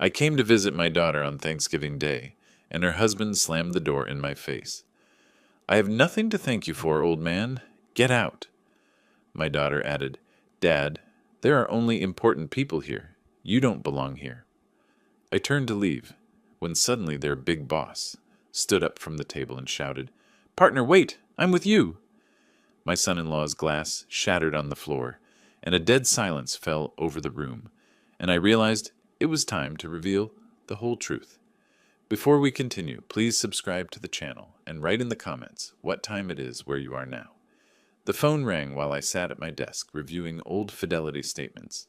I came to visit my daughter on Thanksgiving Day, and her husband slammed the door in my face. I have nothing to thank you for, old man. Get out. My daughter added, Dad, there are only important people here. You don't belong here. I turned to leave, when suddenly their big boss stood up from the table and shouted, Partner, wait! I'm with you! My son-in-law's glass shattered on the floor, and a dead silence fell over the room, and I realized it was time to reveal the whole truth. Before we continue, please subscribe to the channel and write in the comments what time it is where you are now. The phone rang while I sat at my desk reviewing old Fidelity statements.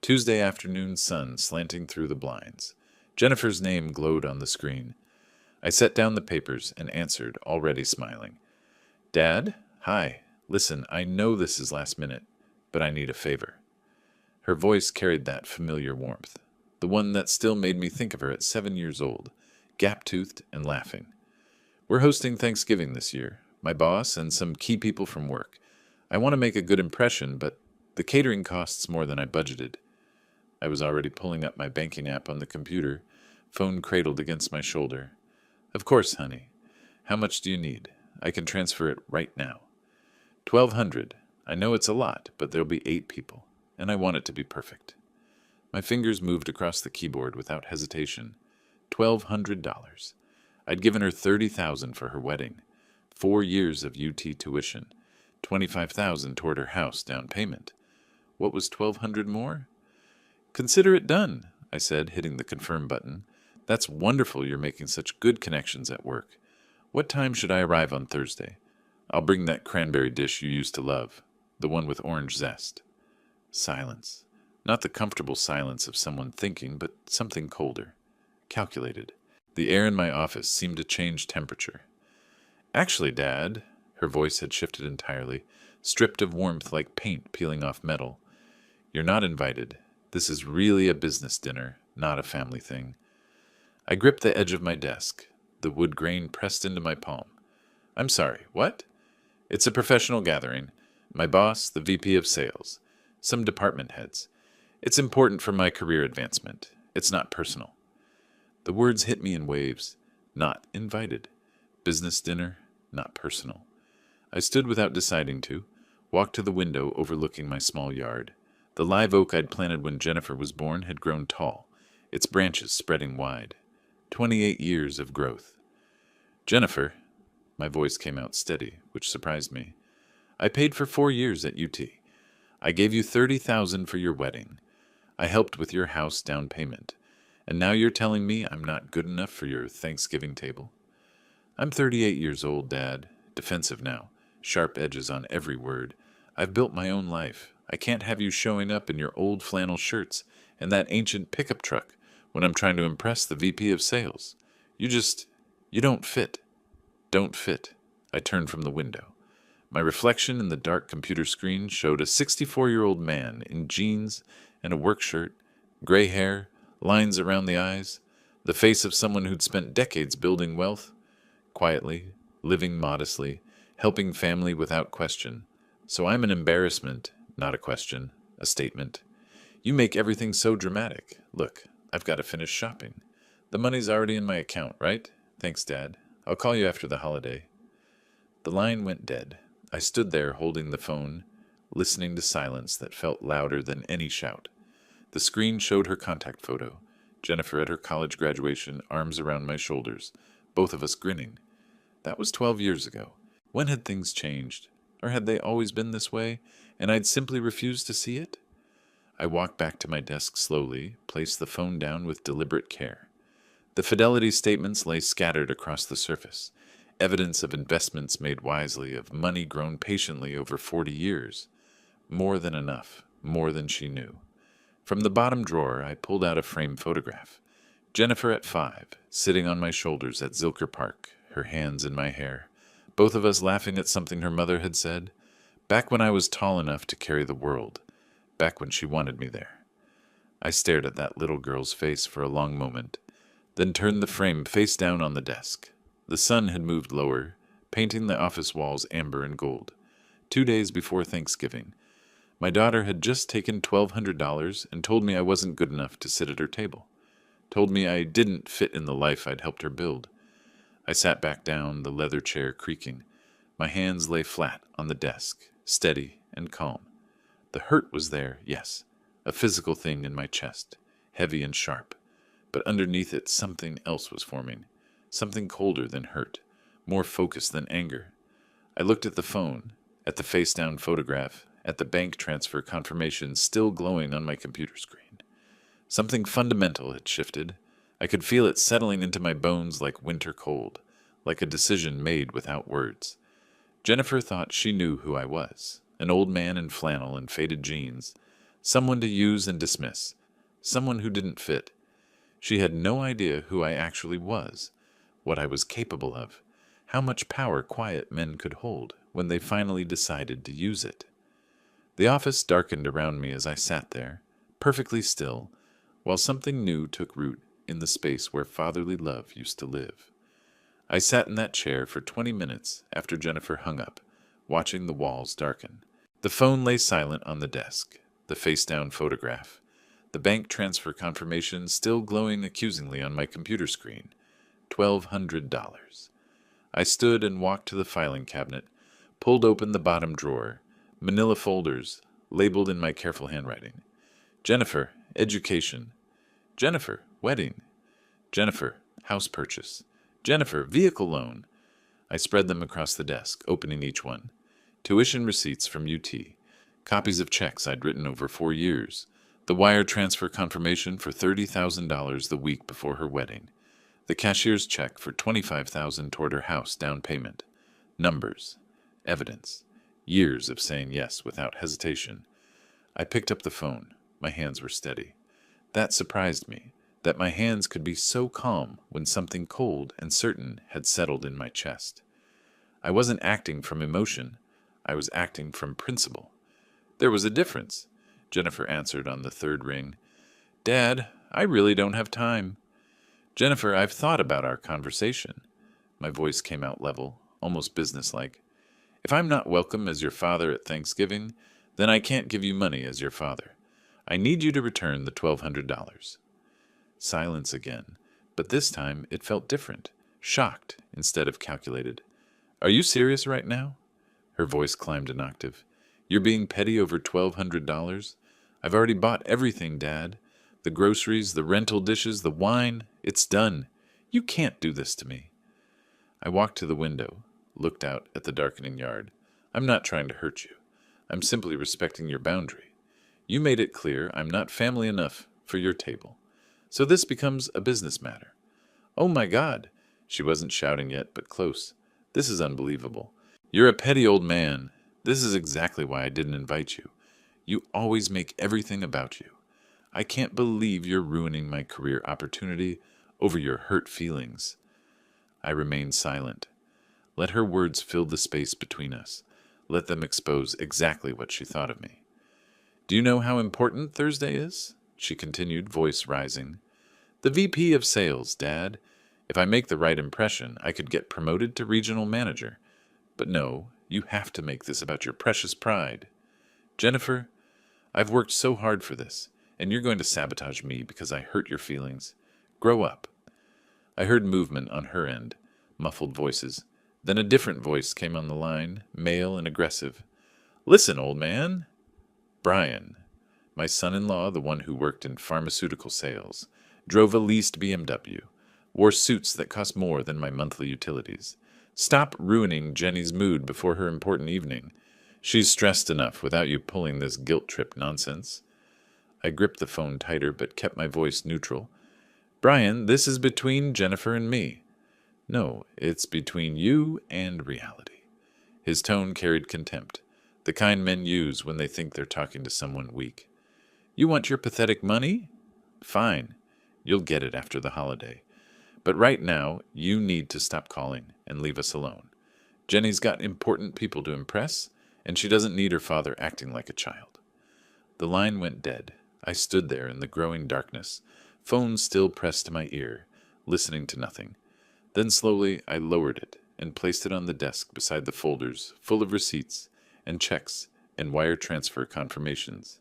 Tuesday afternoon sun slanting through the blinds. Jennifer's name glowed on the screen. I set down the papers and answered, already smiling. Dad? Hi. Listen, I know this is last minute, but I need a favor. Her voice carried that familiar warmth, the one that still made me think of her at 7 years old, gap-toothed and laughing. We're hosting Thanksgiving this year, my boss and some key people from work. I want to make a good impression, but the catering costs more than I budgeted. I was already pulling up my banking app on the computer, phone cradled against my shoulder. Of course, honey. How much do you need? I can transfer it right now. 1,200. I know it's a lot, but there'll be 8 people, and I want it to be perfect. My fingers moved across the keyboard without hesitation. $1,200. I'd given her $30,000 for her wedding, 4 years of UT tuition, $25,000 toward her house down payment. What was $1,200 more? Consider it done, I said, hitting the confirm button. That's wonderful you're making such good connections at work. What time should I arrive on Thursday? I'll bring that cranberry dish you used to love, the one with orange zest. Silence. Not the comfortable silence of someone thinking, but something colder, calculated. The air in my office seemed to change temperature. Actually, Dad, her voice had shifted entirely, stripped of warmth like paint peeling off metal. You're not invited. This is really a business dinner, not a family thing. I gripped the edge of my desk, the wood grain pressed into my palm. I'm sorry, what? It's a professional gathering. My boss, the VP of sales, some department heads. It's important for my career advancement. It's not personal. The words hit me in waves. Not invited. Business dinner, not personal. I stood without deciding to, walked to the window overlooking my small yard. The live oak I'd planted when Jennifer was born had grown tall, its branches spreading wide. 28 years of growth. Jennifer, my voice came out steady, which surprised me. I paid for 4 years at UT. I gave you $30,000 for your wedding. I helped with your house down payment. And now you're telling me I'm not good enough for your Thanksgiving table? I'm 38 years old, Dad, defensive now, sharp edges on every word. I've built my own life. I can't have you showing up in your old flannel shirts and that ancient pickup truck when I'm trying to impress the VP of sales. You don't fit. Don't fit. I turned from the window. My reflection in the dark computer screen showed a 64-year-old man in jeans and a work shirt, gray hair, lines around the eyes, the face of someone who'd spent decades building wealth, quietly, living modestly, helping family without question. So I'm an embarrassment, not a question, a statement. You make everything so dramatic. Look, I've got to finish shopping. The money's already in my account, right? Thanks, Dad. I'll call you after the holiday. The line went dead. I stood there holding the phone, listening to silence that felt louder than any shout. The screen showed her contact photo, Jennifer at her college graduation, arms around my shoulders, both of us grinning. That was 12 years ago. When had things changed? Or had they always been this way, and I'd simply refused to see it? I walked back to my desk slowly, placed the phone down with deliberate care. The Fidelity statements lay scattered across the surface, evidence of investments made wisely, of money grown patiently over 40 years. More than enough, more than she knew. From the bottom drawer, I pulled out a framed photograph. Jennifer at 5, sitting on my shoulders at Zilker Park, her hands in my hair, both of us laughing at something her mother had said, back when I was tall enough to carry the world, back when she wanted me there. I stared at that little girl's face for a long moment, then turned the frame face down on the desk. The sun had moved lower, painting the office walls amber and gold. 2 days before Thanksgiving, my daughter had just taken $1,200 and told me I wasn't good enough to sit at her table. told me I didn't fit in the life I'd helped her build. I sat back down, the leather chair creaking. My hands lay flat on the desk, steady and calm. The hurt was there, yes, a physical thing in my chest, heavy and sharp. But underneath it, something else was forming, something colder than hurt, more focused than anger. I looked at the phone, at the face-down photograph, at the bank transfer confirmation still glowing on my computer screen. Something fundamental had shifted. I could feel it settling into my bones like winter cold, like a decision made without words. Jennifer thought she knew who I was, an old man in flannel and faded jeans, someone to use and dismiss, someone who didn't fit. She had no idea who I actually was, what I was capable of, how much power quiet men could hold when they finally decided to use it. The office darkened around me as I sat there, perfectly still, while something new took root in the space where fatherly love used to live. I sat in that chair for 20 minutes after Jennifer hung up, watching the walls darken. The phone lay silent on the desk, the face-down photograph, the bank transfer confirmation still glowing accusingly on my computer screen. $1,200. I stood and walked to the filing cabinet, pulled open the bottom drawer, manila folders, labeled in my careful handwriting. Jennifer, education. Jennifer, wedding. Jennifer, house purchase. Jennifer, vehicle loan. I spread them across the desk, opening each one. Tuition receipts from UT, copies of checks I'd written over 4 years, the wire transfer confirmation for $30,000 the week before her wedding, the cashier's check for $25,000 toward her house down payment. Numbers, evidence, years of saying yes without hesitation. I picked up the phone. My hands were steady. That surprised me, that my hands could be so calm when something cold and certain had settled in my chest. I wasn't acting from emotion. I was acting from principle. There was a difference, Jennifer answered on the third ring. Dad, I really don't have time. Jennifer, I've thought about our conversation. My voice came out level, almost businesslike. If I'm not welcome as your father at Thanksgiving, then I can't give you money as your father. I need you to return the $1,200. Silence again, but this time it felt different, shocked instead of calculated. Are you serious right now? Her voice climbed an octave. You're being petty over $1,200? I've already bought everything, Dad. The groceries, the rental dishes, the wine. It's done. You can't do this to me. I walked to the window, looked out at the darkening yard. I'm not trying to hurt you. I'm simply respecting your boundary. You made it clear I'm not family enough for your table. So this becomes a business matter. Oh my God! She wasn't shouting yet, but close. This is unbelievable. You're a petty old man. This is exactly why I didn't invite you. You always make everything about you. I can't believe you're ruining my career opportunity over your hurt feelings. I remained silent. Let her words fill the space between us. Let them expose exactly what she thought of me. Do you know how important Thursday is? She continued, voice rising. The VP of sales, Dad. If I make the right impression, I could get promoted to regional manager. But no, you have to make this about your precious pride. Jennifer, I've worked so hard for this, and you're going to sabotage me because I hurt your feelings. Grow up. I heard movement on her end, muffled voices. Then a different voice came on the line, male and aggressive. Listen, old man. Brian, my son-in-law, the one who worked in pharmaceutical sales, drove a leased BMW, wore suits that cost more than my monthly utilities. Stop ruining Jenny's mood before her important evening. She's stressed enough without you pulling this guilt trip nonsense. I gripped the phone tighter but kept my voice neutral. Brian, this is between Jennifer and me. No, it's between you and reality. His tone carried contempt, the kind men use when they think they're talking to someone weak. You want your pathetic money? Fine. You'll get it after the holiday. But right now, you need to stop calling and leave us alone. Jenny's got important people to impress, and she doesn't need her father acting like a child. The line went dead. I stood there in the growing darkness, phone still pressed to my ear, listening to nothing. Then slowly I lowered it and placed it on the desk beside the folders full of receipts and checks and wire transfer confirmations.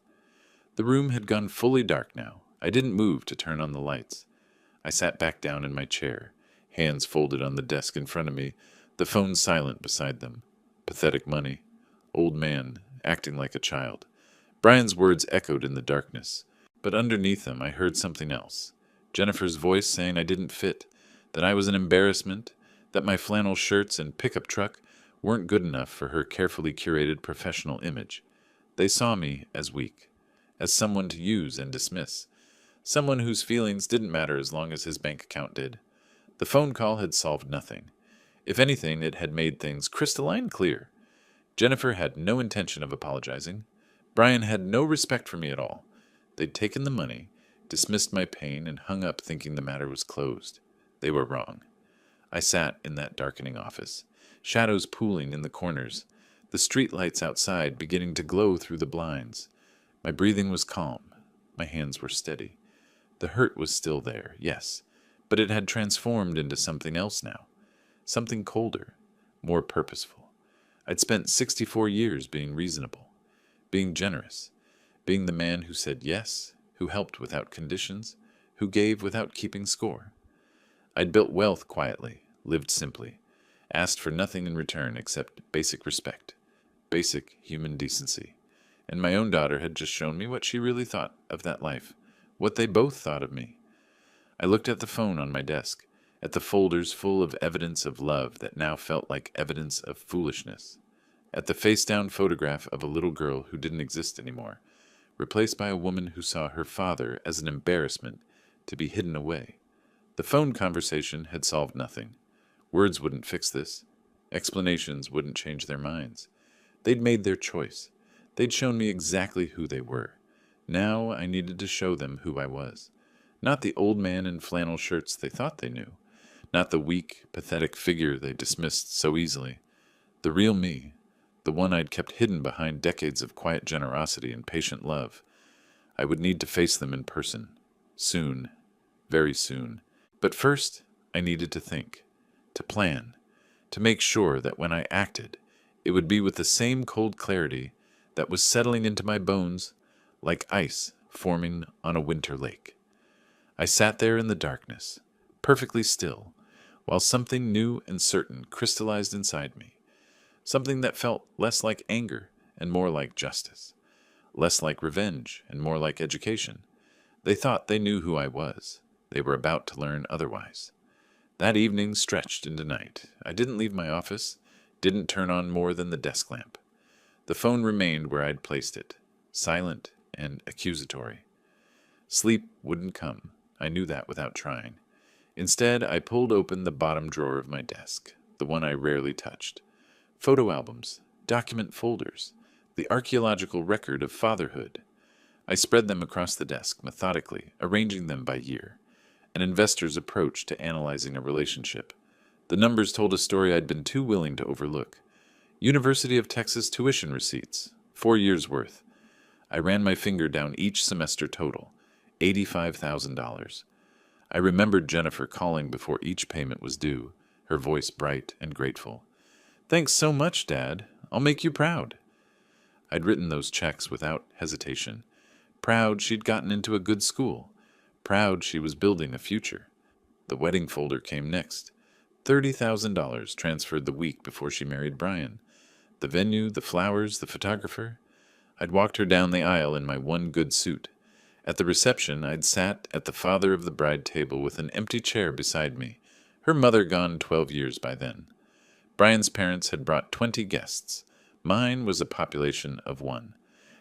The room had gone fully dark now. I didn't move to turn on the lights. I sat back down in my chair, hands folded on the desk in front of me, the phone silent beside them. Pathetic money. Old man, acting like a child. Brian's words echoed in the darkness, but underneath them I heard something else. Jennifer's voice saying I didn't fit, that I was an embarrassment, that my flannel shirts and pickup truck weren't good enough for her carefully curated professional image. They saw me as weak, as someone to use and dismiss, someone whose feelings didn't matter as long as his bank account did. The phone call had solved nothing. If anything, it had made things crystalline clear. Jennifer had no intention of apologizing. Brian had no respect for me at all. They'd taken the money, dismissed my pain, and hung up thinking the matter was closed. They were wrong. I sat in that darkening office, shadows pooling in the corners, the street lights outside beginning to glow through the blinds. My breathing was calm. My hands were steady. The hurt was still there, yes, but it had transformed into something else now. Something colder, more purposeful. I'd spent 64 years being reasonable, being generous, being the man who said yes, who helped without conditions, who gave without keeping score. I'd built wealth quietly, lived simply, asked for nothing in return except basic respect, basic human decency. And my own daughter had just shown me what she really thought of that life, what they both thought of me. I looked at the phone on my desk, at the folders full of evidence of love that now felt like evidence of foolishness, at the face-down photograph of a little girl who didn't exist anymore, replaced by a woman who saw her father as an embarrassment to be hidden away. The phone conversation had solved nothing. Words wouldn't fix this. Explanations wouldn't change their minds. They'd made their choice. They'd shown me exactly who they were. Now I needed to show them who I was. Not the old man in flannel shirts they thought they knew. Not the weak, pathetic figure they dismissed so easily. The real me, the one I'd kept hidden behind decades of quiet generosity and patient love. I would need to face them in person. Soon. Very soon. But first, I needed to think. To plan. To make sure that when I acted, it would be with the same cold clarity that was settling into my bones like ice forming on a winter lake. I sat there in the darkness, perfectly still, while something new and certain crystallized inside me, something that felt less like anger and more like justice, less like revenge and more like education. They thought they knew who I was. They were about to learn otherwise. That evening stretched into night. I didn't leave my office, didn't turn on more than the desk lamp. The phone remained where I'd placed it, silent and accusatory. Sleep wouldn't come. I knew that without trying. Instead, I pulled open the bottom drawer of my desk, the one I rarely touched. Photo albums, document folders, the archaeological record of fatherhood. I spread them across the desk methodically, arranging them by year. An investor's approach to analyzing a relationship. The numbers told a story I'd been too willing to overlook. University of Texas tuition receipts, 4 years' worth. I ran my finger down each semester total, $85,000. I remembered Jennifer calling before each payment was due, her voice bright and grateful. "Thanks so much, Dad. I'll make you proud." I'd written those checks without hesitation. Proud she'd gotten into a good school. Proud she was building a future. The wedding folder came next. $30,000 transferred the week before she married Brian. The venue, the flowers, the photographer. I'd walked her down the aisle in my one good suit. At the reception, I'd sat at the father of the bride table with an empty chair beside me, her mother gone 12 years by then. Brian's parents had brought 20 guests. Mine was a population of 1.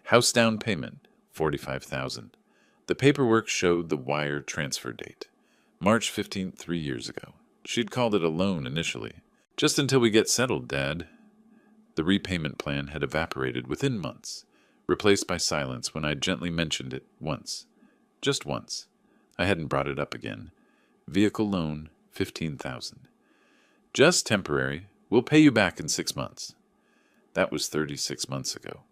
House down payment, $45,000. The paperwork showed the wire transfer date. March 15th, 3 years ago. She'd called it a loan initially. "Just until we get settled, Dad." The repayment plan had evaporated within months, replaced by silence when I gently mentioned it once. Just once. I hadn't brought it up again. Vehicle loan, $15,000. "Just temporary. We'll pay you back in 6 months." That was 36 months ago.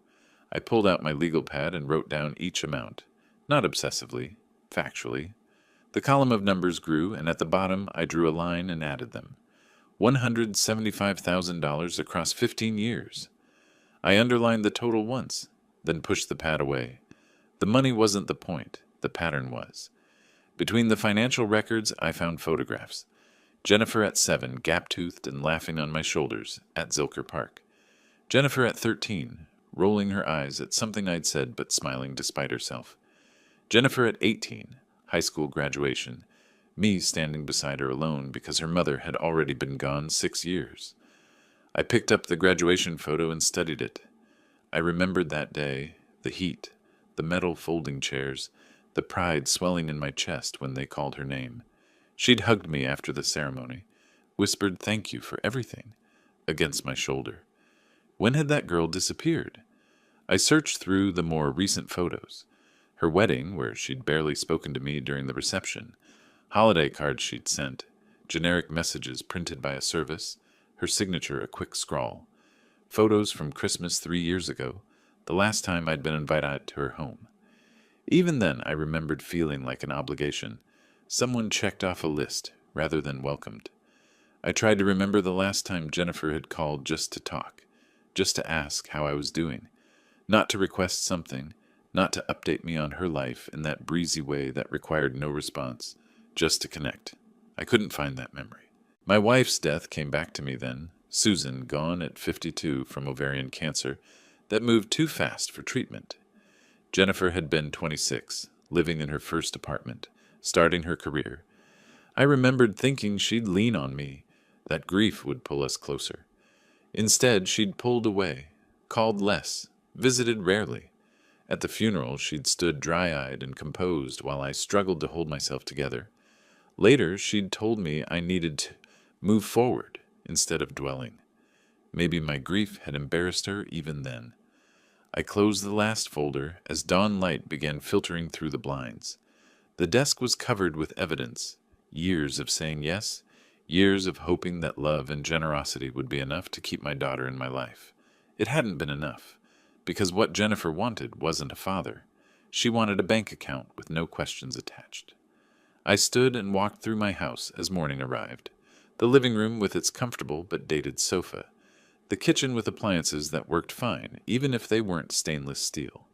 I pulled out my legal pad and wrote down each amount. Not obsessively, factually. The column of numbers grew, and at the bottom I drew a line and added them. $175,000 across 15 years. I underlined the total once, then pushed the pad away. The money wasn't the point, the pattern was. Between the financial records, I found photographs. Jennifer at 7, gap-toothed and laughing on my shoulders at Zilker Park. Jennifer at 13, rolling her eyes at something I'd said but smiling despite herself. Jennifer at 18, high school graduation, me standing beside her alone because her mother had already been gone 6 years. I picked up the graduation photo and studied it. I remembered that day, the heat, the metal folding chairs, the pride swelling in my chest when they called her name. She'd hugged me after the ceremony, whispered thank you for everything, against my shoulder. When had that girl disappeared? I searched through the more recent photos. Her wedding, where she'd barely spoken to me during the reception, holiday cards she'd sent, generic messages printed by a service, her signature a quick scrawl. Photos from Christmas 3 years ago, the last time I'd been invited to her home. Even then, I remembered feeling like an obligation. Someone checked off a list rather than welcomed. I tried to remember the last time Jennifer had called just to talk, just to ask how I was doing, not to request something, not to update me on her life in that breezy way that required no response, just to connect. I couldn't find that memory. My wife's death came back to me then, Susan, gone at 52 from ovarian cancer, that moved too fast for treatment. Jennifer had been 26, living in her first apartment, starting her career. I remembered thinking she'd lean on me, that grief would pull us closer. Instead, she'd pulled away, called less, visited rarely. At the funeral, she'd stood dry-eyed and composed while I struggled to hold myself together. Later, she'd told me I needed to move forward instead of dwelling. Maybe my grief had embarrassed her even then. I closed the last folder as dawn light began filtering through the blinds. The desk was covered with evidence, years of saying yes, years of hoping that love and generosity would be enough to keep my daughter in my life. It hadn't been enough, because what Jennifer wanted wasn't a father. She wanted a bank account with no questions attached. I stood and walked through my house as morning arrived. The living room with its comfortable but dated sofa. The kitchen with appliances that worked fine, even if they weren't stainless steel.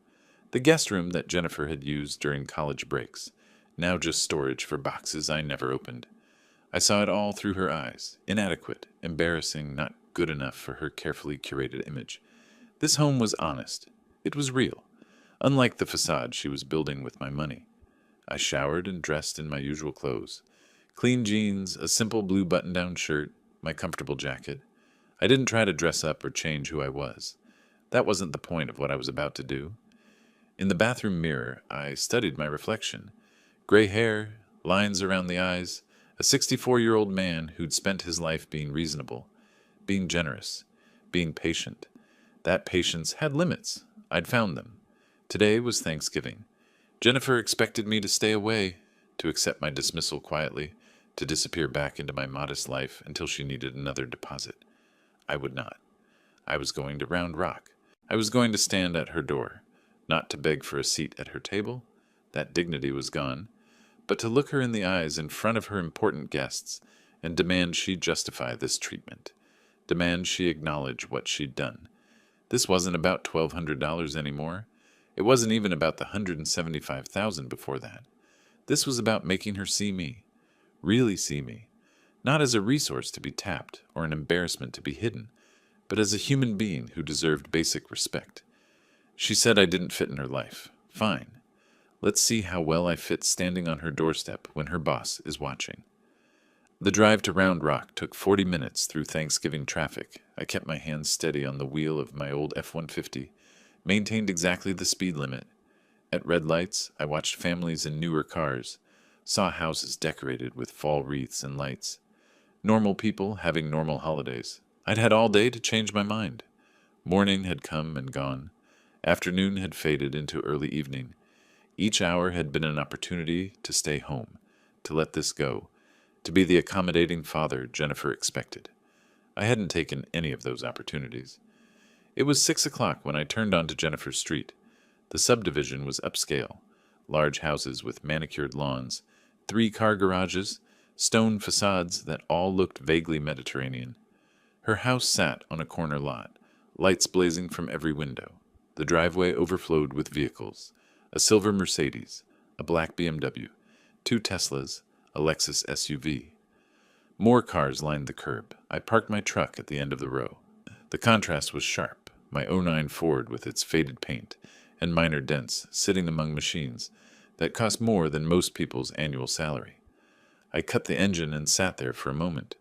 The guest room that Jennifer had used during college breaks, now just storage for boxes I never opened. I saw it all through her eyes, inadequate, embarrassing, not good enough for her carefully curated image. This home was honest. It was real, unlike the facade she was building with my money. I showered and dressed in my usual clothes. Clean jeans, a simple blue button-down shirt, my comfortable jacket. I didn't try to dress up or change who I was. That wasn't the point of what I was about to do. In the bathroom mirror, I studied my reflection. Gray hair, lines around the eyes, a 64-year-old man who'd spent his life being reasonable, being generous, being patient. That patience had limits. I'd found them. Today was Thanksgiving. Jennifer expected me to stay away, to accept my dismissal quietly, to disappear back into my modest life until she needed another deposit. I would not. I was going to Round Rock. I was going to stand at her door, not to beg for a seat at her table. That dignity was gone. But to look her in the eyes in front of her important guests and demand she justify this treatment. Demand she acknowledge what she'd done. This wasn't about $1,200 anymore. It wasn't even about the $175,000 before that. This was about making her see me, really see me, not as a resource to be tapped or an embarrassment to be hidden, but as a human being who deserved basic respect. She said I didn't fit in her life. Fine. Let's see how well I fit standing on her doorstep when her boss is watching. The drive to Round Rock took 40 minutes through Thanksgiving traffic. I kept my hands steady on the wheel of my old F-150, maintained exactly the speed limit. At red lights, I watched families in newer cars, saw houses decorated with fall wreaths and lights. Normal people having normal holidays. I'd had all day to change my mind. Morning had come and gone. Afternoon had faded into early evening. Each hour had been an opportunity to stay home, to let this go, to be the accommodating father Jennifer expected. I hadn't taken any of those opportunities. It was 6 o'clock when I turned onto Jennifer Street. The subdivision was upscale, large houses with manicured lawns, 3 car garages, stone facades that all looked vaguely Mediterranean. Her house sat on a corner lot, lights blazing from every window. The driveway overflowed with vehicles. A silver Mercedes, a black BMW, 2 Teslas, a Lexus SUV. More cars lined the curb. I parked my truck at the end of the row. The contrast was sharp. My '09 Ford with its faded paint and minor dents sitting among machines that cost more than most people's annual salary. I cut the engine and sat there for a moment.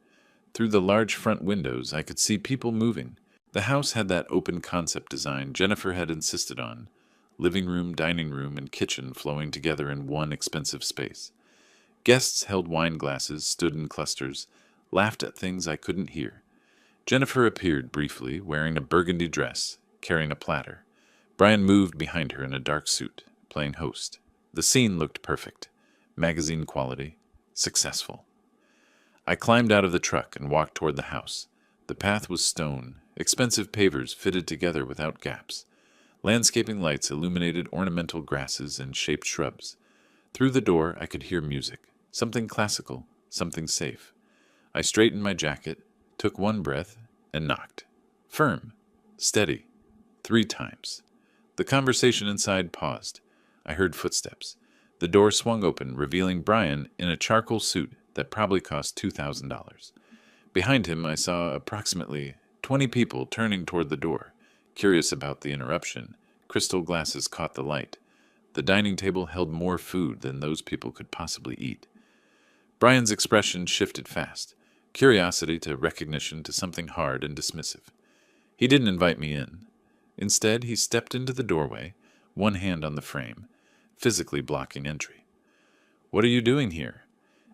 Through the large front windows, I could see people moving. The house had that open concept design Jennifer had insisted on. Living room, dining room, and kitchen flowing together in one expensive space. Guests held wine glasses, stood in clusters, laughed at things I couldn't hear. Jennifer appeared briefly, wearing a burgundy dress, carrying a platter. Brian moved behind her in a dark suit, playing host. The scene looked perfect. Magazine quality. Successful. I climbed out of the truck and walked toward the house. The path was stone, expensive pavers fitted together without gaps. Landscaping lights illuminated ornamental grasses and shaped shrubs. Through the door I could hear music, something classical, something safe. I straightened my jacket, took one breath, and knocked. Firm, steady, 3 times. The conversation inside paused. I heard footsteps. The door swung open, revealing Brian in a charcoal suit that probably cost $2,000. Behind him I saw approximately 20 people turning toward the door. Curious about the interruption, crystal glasses caught the light. The dining table held more food than those people could possibly eat. Brian's expression shifted fast, curiosity to recognition to something hard and dismissive. He didn't invite me in. Instead, he stepped into the doorway, one hand on the frame, physically blocking entry. "What are you doing here?"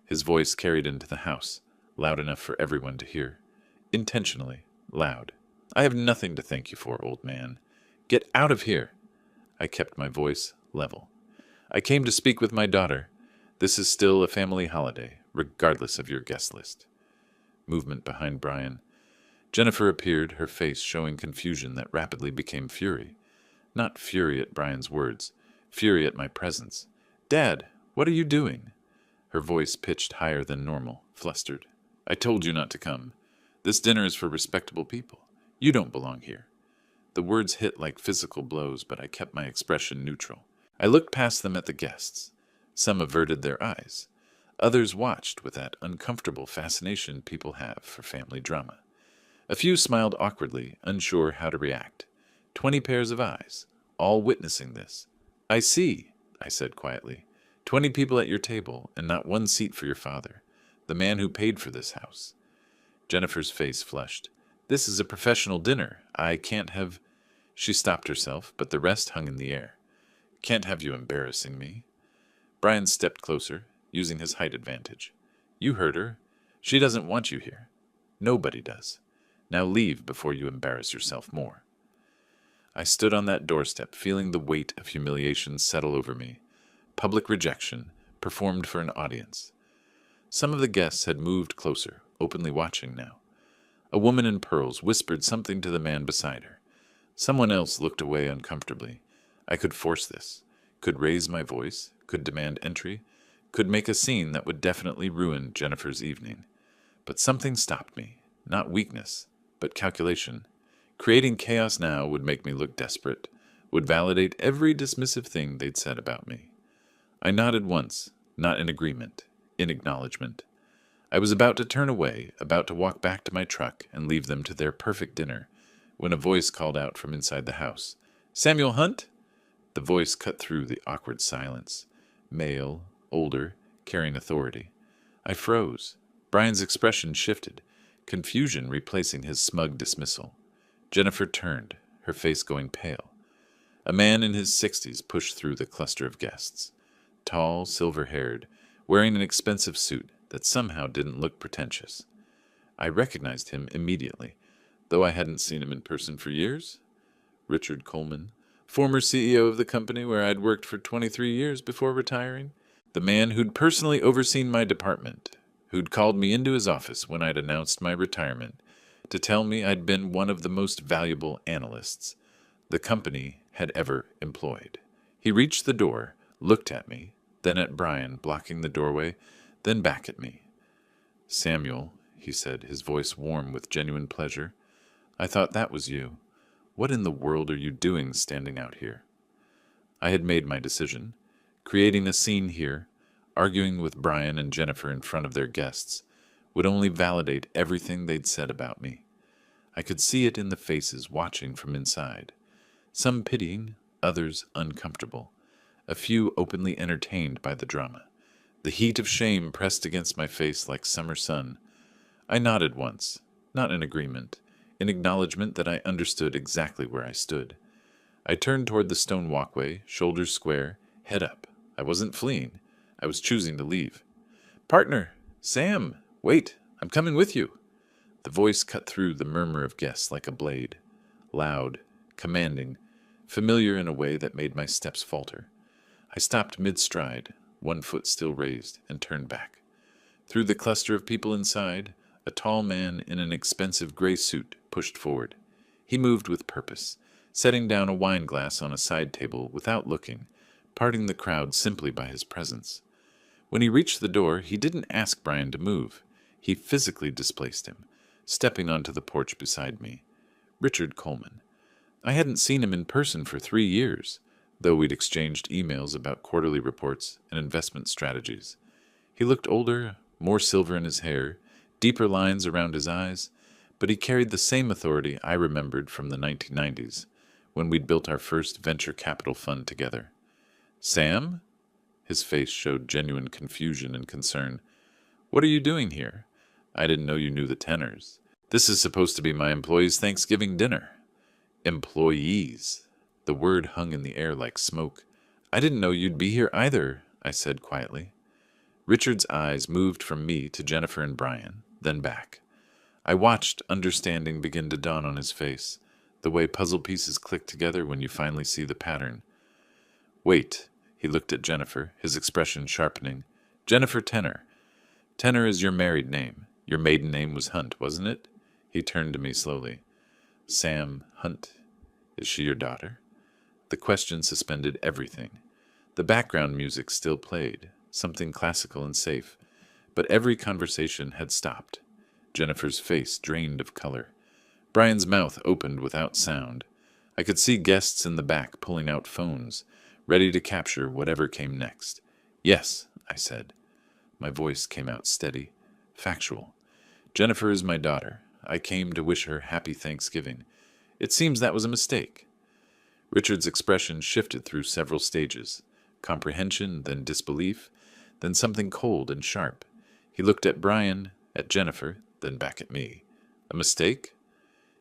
His voice carried into the house, loud enough for everyone to hear. Intentionally loud. "I have nothing to thank you for, old man. Get out of here." I kept my voice level. "I came to speak with my daughter. This is still a family holiday, regardless of your guest list." Movement behind Brian. Jennifer appeared, her face showing confusion that rapidly became fury. Not fury at Brian's words, fury at my presence. "Dad, what are you doing?" Her voice pitched higher than normal, flustered. "I told you not to come. This dinner is for respectable people. You don't belong here." The words hit like physical blows, but I kept my expression neutral. I looked past them at the guests. Some averted their eyes. Others watched with that uncomfortable fascination people have for family drama. A few smiled awkwardly, unsure how to react. 20 pairs of eyes, all witnessing this. "I see," I said quietly. 20 people at your table, and not one seat for your father, the man who paid for this house." Jennifer's face flushed. "This is a professional dinner. I can't have—" She stopped herself, but the rest hung in the air. "Can't have you embarrassing me." Brian stepped closer, using his height advantage. "You heard her. She doesn't want you here. Nobody does. Now leave before you embarrass yourself more." I stood on that doorstep, feeling the weight of humiliation settle over me. Public rejection, performed for an audience. Some of the guests had moved closer, openly watching now. A woman in pearls whispered something to the man beside her. Someone else looked away uncomfortably. I could force this, could raise my voice, could demand entry, could make a scene that would definitely ruin Jennifer's evening. But something stopped me, not weakness, but calculation. Creating chaos now would make me look desperate, would validate every dismissive thing they'd said about me. I nodded once, not in agreement, in acknowledgement. I was about to turn away, about to walk back to my truck and leave them to their perfect dinner, when a voice called out from inside the house. "Samuel Hunt?" The voice cut through the awkward silence. Male, older, carrying authority. I froze. Brian's expression shifted, confusion replacing his smug dismissal. Jennifer turned, her face going pale. A man in his 60s pushed through the cluster of guests. Tall, silver-haired, wearing an expensive suit that somehow didn't look pretentious. I recognized him immediately, though I hadn't seen him in person for years. Richard Coleman, former CEO of the company where I'd worked for 23 years before retiring. The man who'd personally overseen my department, who'd called me into his office when I'd announced my retirement to tell me I'd been one of the most valuable analysts the company had ever employed. He reached the door, looked at me, then at Brian, blocking the doorway, then back at me. "Samuel," he said, his voice warm with genuine pleasure, "I thought that was you. What in the world are you doing standing out here?" I had made my decision. Creating a scene here, Arguing with Brian and Jennifer in front of their guests would only validate everything they'd said about me. I could see it in the faces watching from inside. Some pitying, others uncomfortable, a few openly entertained by the drama. The heat of shame pressed against my face like summer sun. I nodded once, not in agreement, in acknowledgement that I understood exactly where I stood. I turned toward the stone walkway, shoulders square, head up. I wasn't fleeing. I was choosing to leave. "Partner! Sam! Wait! I'm coming with you!" The voice cut through the murmur of guests like a blade. Loud, commanding, familiar in a way that made my steps falter. I stopped mid-stride, one foot still raised, and turned back. Through the cluster of people inside, a tall man in an expensive gray suit pushed forward. He moved with purpose, setting down a wine glass on a side table without looking, parting the crowd simply by his presence. When he reached the door, he didn't ask Brian to move. He physically displaced him, stepping onto the porch beside me. Richard Coleman. I hadn't seen him in person for 3 years, though we'd exchanged emails about quarterly reports and investment strategies. He looked older, more silver in his hair, deeper lines around his eyes, but he carried the same authority I remembered from the 1990s, when we'd built our first venture capital fund together. "Sam?" His face showed genuine confusion and concern. "What are you doing here? I didn't know you knew the tenors. This is supposed to be my employees' Thanksgiving dinner." "Employees." The word hung in the air like smoke. "I didn't know you'd be here either," I said quietly. Richard's eyes moved from me to Jennifer and Brian, then back. I watched understanding begin to dawn on his face, the way puzzle pieces click together when you finally see the pattern. "Wait." He looked at Jennifer, his expression sharpening. "Jennifer Tenor. Tenor is your married name. Your maiden name was Hunt, wasn't it?" He turned to me slowly. "Sam Hunt. Is she your daughter?" The question suspended everything. The background music still played, something classical and safe, but every conversation had stopped. Jennifer's face drained of color. Brian's mouth opened without sound. I could see guests in the back pulling out phones, ready to capture whatever came next. "Yes," I said. My voice came out steady, factual. "Jennifer is my daughter. I came to wish her happy Thanksgiving. It seems that was a mistake." Richard's expression shifted through several stages. Comprehension, then disbelief, then something cold and sharp. He looked at Brian, at Jennifer, then back at me. "A mistake?"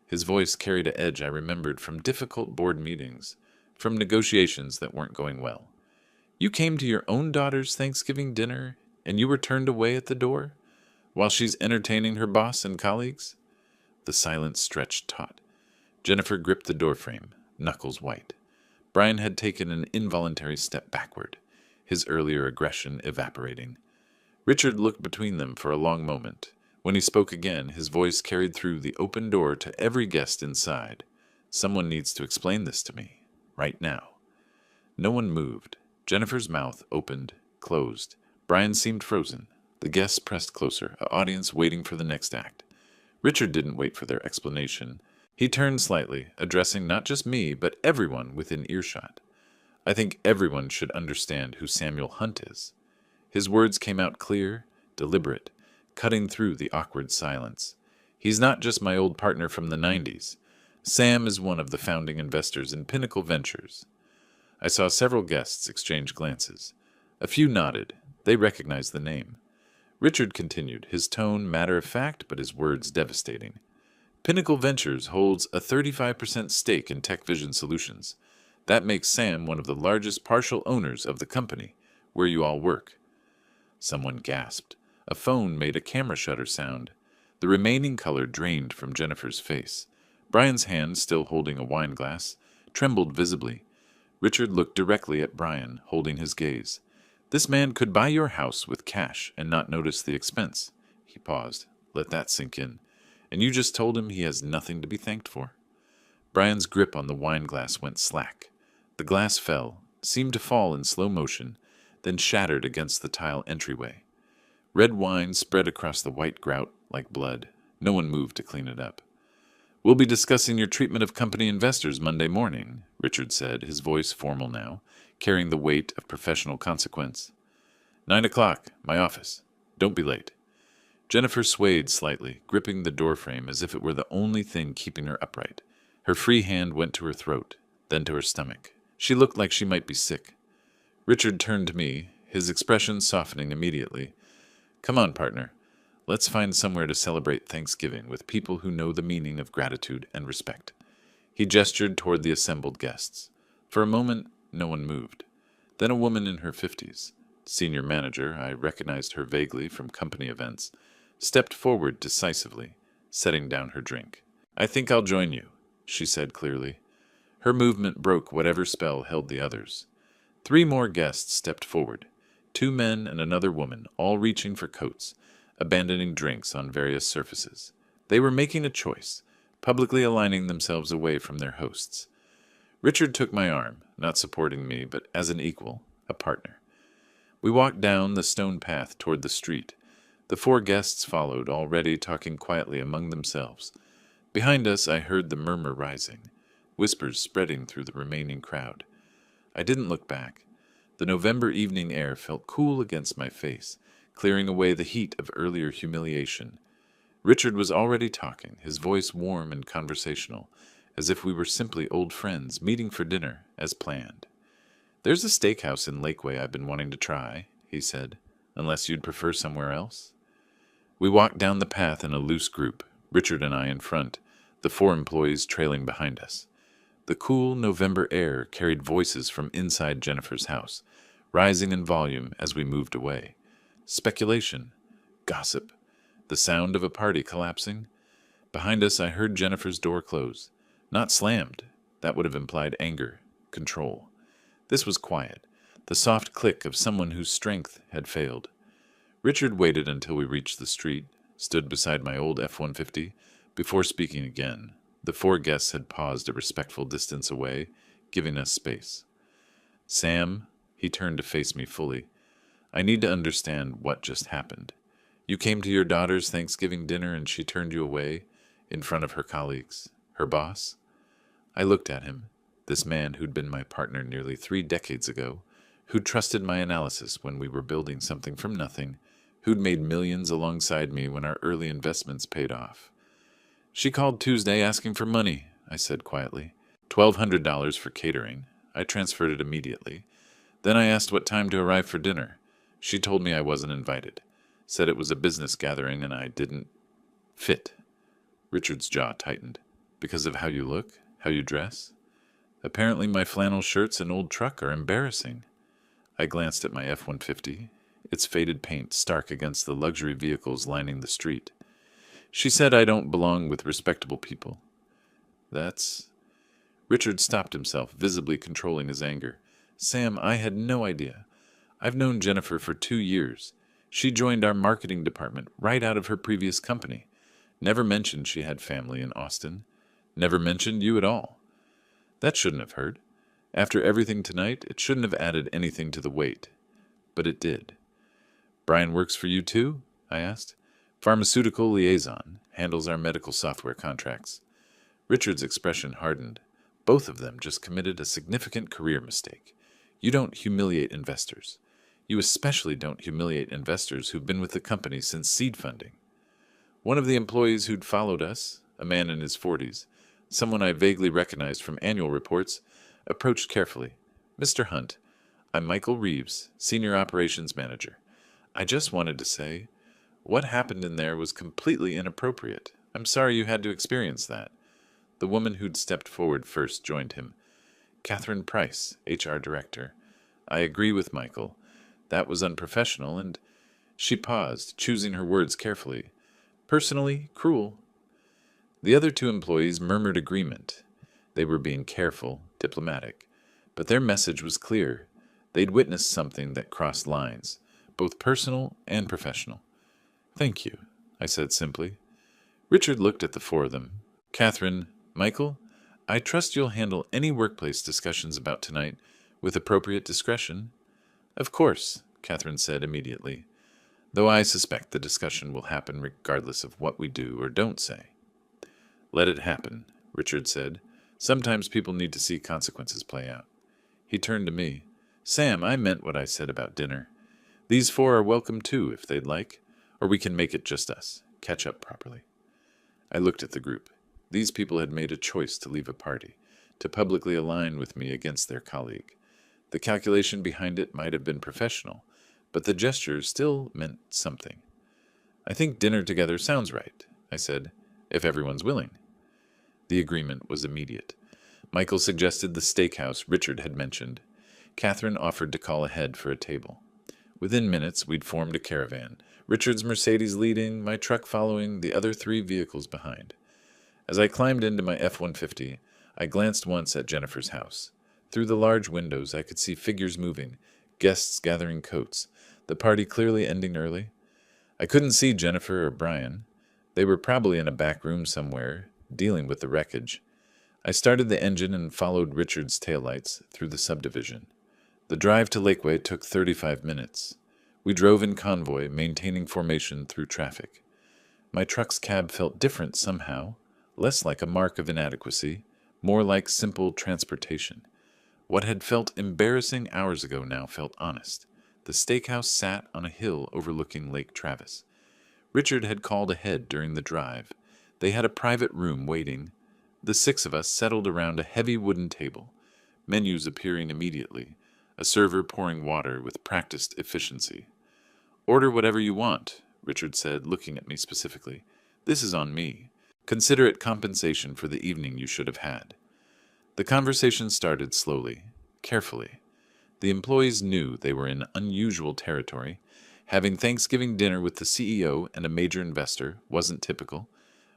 His voice carried an edge I remembered from difficult board meetings, from negotiations that weren't going well. "You came to your own daughter's Thanksgiving dinner, and you were turned away at the door, while she's entertaining her boss and colleagues?" The silence stretched taut. Jennifer gripped the doorframe, knuckles white. Brian had taken an involuntary step backward, his earlier aggression evaporating. Richard looked between them for a long moment. When he spoke again, his voice carried through the open door to every guest inside. "Someone needs to explain this to me. Right now." No one moved. Jennifer's mouth opened, closed. Brian seemed frozen. The guests pressed closer, an audience waiting for the next act. Richard didn't wait for their explanation. He turned slightly, addressing not just me, but everyone within earshot. "I think everyone should understand who Samuel Hunt is." His words came out clear, deliberate, cutting through the awkward silence. "He's not just my old partner from the 90s. Sam is one of the founding investors in Pinnacle Ventures." I saw several guests exchange glances. A few nodded. They recognized the name. Richard continued, his tone matter-of-fact, but his words devastating. "Pinnacle Ventures holds a 35% stake in TechVision Solutions. That makes Sam one of the largest partial owners of the company, where you all work." Someone gasped. A phone made a camera shutter sound. The remaining color drained from Jennifer's face. Brian's hand, still holding a wine glass, trembled visibly. Richard looked directly at Brian, holding his gaze. "This man could buy your house with cash and not notice the expense." He paused. "Let that sink in. And you just told him he has nothing to be thanked for." Brian's grip on the wine glass went slack. The glass fell, seemed to fall in slow motion, then shattered against the tile entryway. Red wine spread across the white grout like blood. No one moved to clean it up. "We'll be discussing your treatment of company investors Monday morning," Richard said, his voice formal now, carrying the weight of professional consequence. 9 o'clock, my office. Don't be late. Jennifer swayed slightly, gripping the doorframe as if it were the only thing keeping her upright. Her free hand went to her throat, then to her stomach. She looked like she might be sick. Richard turned to me, his expression softening immediately. Come on, partner. Let's find somewhere to celebrate Thanksgiving with people who know the meaning of gratitude and respect. He gestured toward the assembled guests. For a moment, no one moved. Then a woman in her 50s, senior manager, I recognized her vaguely from company events, stepped forward decisively, setting down her drink. I think I'll join you, she said clearly. Her movement broke whatever spell held the others. 3 more guests stepped forward, 2 men and another woman, all reaching for coats, abandoning drinks on various surfaces. They were making a choice, publicly aligning themselves away from their hosts. Richard took my arm, not supporting me, but as an equal, a partner. We walked down the stone path toward the street. The 4 guests followed, already talking quietly among themselves. Behind us, I heard the murmur rising, whispers spreading through the remaining crowd. I didn't look back. The November evening air felt cool against my face, clearing away the heat of earlier humiliation. Richard was already talking, his voice warm and conversational, as if we were simply old friends meeting for dinner, as planned. There's a steakhouse in Lakeway I've been wanting to try, he said, unless you'd prefer somewhere else. We walked down the path in a loose group, Richard and I in front, the 4 employees trailing behind us. The cool November air carried voices from inside Jennifer's house, rising in volume as we moved away. Speculation, gossip, the sound of a party collapsing. Behind us I heard Jennifer's door close. Not slammed. That would have implied anger, control. This was quiet, the soft click of someone whose strength had failed. Richard waited until we reached the street, stood beside my old F-150, before speaking again. The 4 guests had paused a respectful distance away, giving us space. Sam, he turned to face me fully, I need to understand what just happened. You came to your daughter's Thanksgiving dinner and she turned you away, in front of her colleagues, her boss? I looked at him, this man who'd been my partner nearly 3 decades ago, who'd trusted my analysis when we were building something from nothing, who'd made millions alongside me when our early investments paid off. She called Tuesday asking for money, I said quietly. $1,200 for catering. I transferred it immediately. Then I asked what time to arrive for dinner. She told me I wasn't invited. Said it was a business gathering and I didn't fit. Richard's jaw tightened. Because of how you look? How you dress? Apparently my flannel shirts and old truck are embarrassing. I glanced at my F-150, its faded paint stark against the luxury vehicles lining the street. She said I don't belong with respectable people. Richard stopped himself, visibly controlling his anger. Sam, I had no idea. I've known Jennifer for 2 years. She joined our marketing department right out of her previous company. Never mentioned she had family in Austin. Never mentioned you at all. That shouldn't have hurt. After everything tonight, it shouldn't have added anything to the weight. But it did. Brian works for you too? I asked. Pharmaceutical liaison, handles our medical software contracts. Richard's expression hardened. Both of them just committed a significant career mistake. You don't humiliate investors. You especially don't humiliate investors who've been with the company since seed funding. One of the employees who'd followed us, a man in his 40s, someone I vaguely recognized from annual reports, approached carefully. Mr. Hunt, I'm Michael Reeves, Senior Operations Manager. I just wanted to say, what happened in there was completely inappropriate. I'm sorry you had to experience that. The woman who'd stepped forward first joined him. Catherine Price, HR Director. I agree with Michael. That was unprofessional, and she paused, choosing her words carefully. Personally, cruel. The other 2 employees murmured agreement. They were being careful, diplomatic, but their message was clear. They'd witnessed something that crossed lines, both personal and professional. Thank you, I said simply. Richard looked at the 4 of them. Catherine, Michael, I trust you'll handle any workplace discussions about tonight with appropriate discretion. Of course, Catherine said immediately, though I suspect the discussion will happen regardless of what we do or don't say. Let it happen, Richard said. Sometimes people need to see consequences play out. He turned to me. Sam, I meant what I said about dinner. These four are welcome too, if they'd like, or we can make it just us. Catch up properly. I looked at the group. These people had made a choice to leave a party, to publicly align with me against their colleague. The calculation behind it might have been professional, but the gesture still meant something. I think dinner together sounds right, I said, if everyone's willing. The agreement was immediate. Michael suggested the steakhouse Richard had mentioned. Catherine offered to call ahead for a table. Within minutes, we'd formed a caravan, Richard's Mercedes leading, my truck following, the other 3 vehicles behind. As I climbed into my F-150, I glanced once at Jennifer's house. Through the large windows, I could see figures moving, guests gathering coats, the party clearly ending early. I couldn't see Jennifer or Brian. They were probably in a back room somewhere, dealing with the wreckage. I started the engine and followed Richard's taillights through the subdivision. The drive to Lakeway took 35 minutes. We drove in convoy, maintaining formation through traffic. My truck's cab felt different somehow, less like a mark of inadequacy, more like simple transportation. What had felt embarrassing hours ago now felt honest. The steakhouse sat on a hill overlooking Lake Travis. Richard had called ahead during the drive. They had a private room waiting. The 6 of us settled around a heavy wooden table, menus appearing immediately, a server pouring water with practiced efficiency. "Order whatever you want," Richard said, looking at me specifically. "This is on me. Consider it compensation for the evening you should have had." The conversation started slowly, carefully. The employees knew they were in unusual territory. Having Thanksgiving dinner with the CEO and a major investor wasn't typical,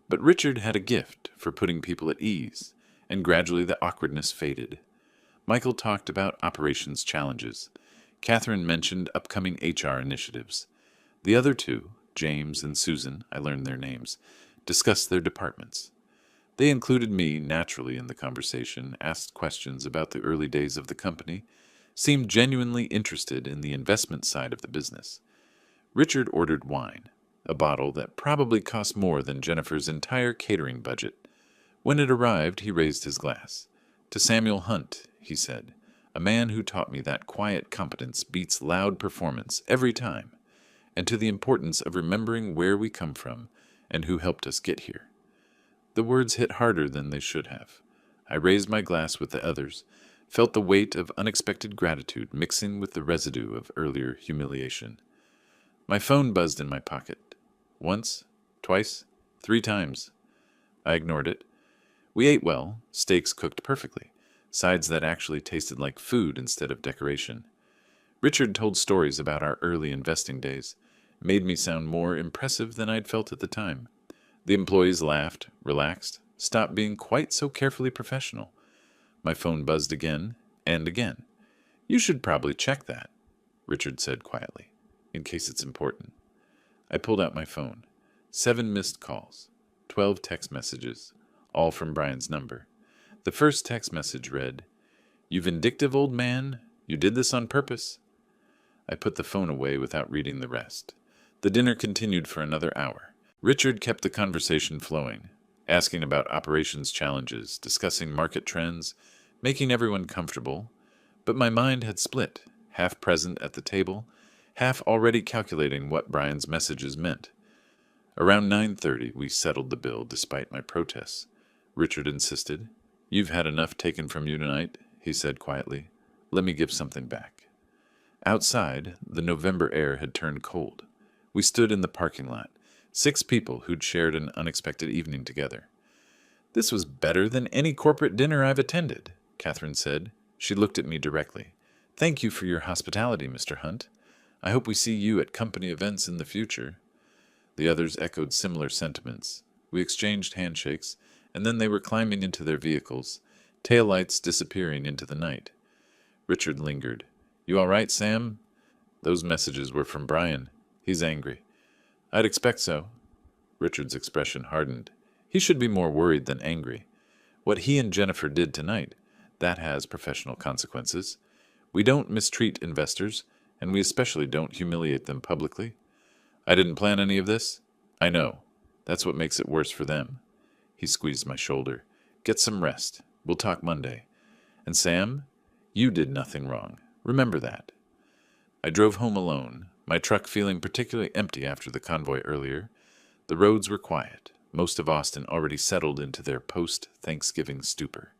but Richard had a gift for putting people at ease, and gradually the awkwardness faded. Michael talked about operations challenges. Catherine mentioned upcoming HR initiatives. The other 2, James and Susan, I learned their names, discussed their departments. They included me naturally in the conversation, asked questions about the early days of the company, seemed genuinely interested in the investment side of the business. Richard ordered wine, a bottle that probably cost more than Jennifer's entire catering budget. When it arrived, he raised his glass. "To Samuel Hunt," he said, "a man who taught me that quiet competence beats loud performance every time, and to the importance of remembering where we come from and who helped us get here." The words hit harder than they should have. I raised my glass with the others, felt the weight of unexpected gratitude mixing with the residue of earlier humiliation. My phone buzzed in my pocket. Once, twice, 3 times. I ignored it. We ate well, steaks cooked perfectly, sides that actually tasted like food instead of decoration. Richard told stories about our early investing days, made me sound more impressive than I'd felt at the time. The employees laughed, relaxed, stopped being quite so carefully professional. My phone buzzed again and again. "You should probably check that," Richard said quietly, "in case it's important." I pulled out my phone. 7 missed calls, 12 text messages, all from Brian's number. The first text message read, "You vindictive old man, you did this on purpose." I put the phone away without reading the rest. The dinner continued for another hour. Richard kept the conversation flowing, asking about operations challenges, discussing market trends, making everyone comfortable, but my mind had split, half present at the table, half already calculating what Brian's messages meant. Around 9:30, we settled the bill despite my protests. Richard insisted. "You've had enough taken from you tonight," he said quietly. "Let me give something back." Outside, the November air had turned cold. We stood in the parking lot, 6 people who'd shared an unexpected evening together. "This was better than any corporate dinner I've attended," Catherine said. She looked at me directly. "Thank you for your hospitality, Mr. Hunt. I hope we see you at company events in the future." The others echoed similar sentiments. We exchanged handshakes, and then they were climbing into their vehicles, taillights disappearing into the night. Richard lingered. "You all right, Sam?" Those messages were from Brian. "He's angry." "I'd expect so." Richard's expression hardened. He should be more worried than angry. What he and Jennifer did tonight, that has professional consequences. We don't mistreat investors, and we especially don't humiliate them publicly. "I didn't plan any of this." "I know. That's what makes it worse for them." He squeezed my shoulder. "Get some rest. We'll talk Monday. And Sam, you did nothing wrong. Remember that." I drove home alone, my truck feeling particularly empty after the convoy earlier. The roads were quiet, most of Austin already settled into their post-Thanksgiving stupor.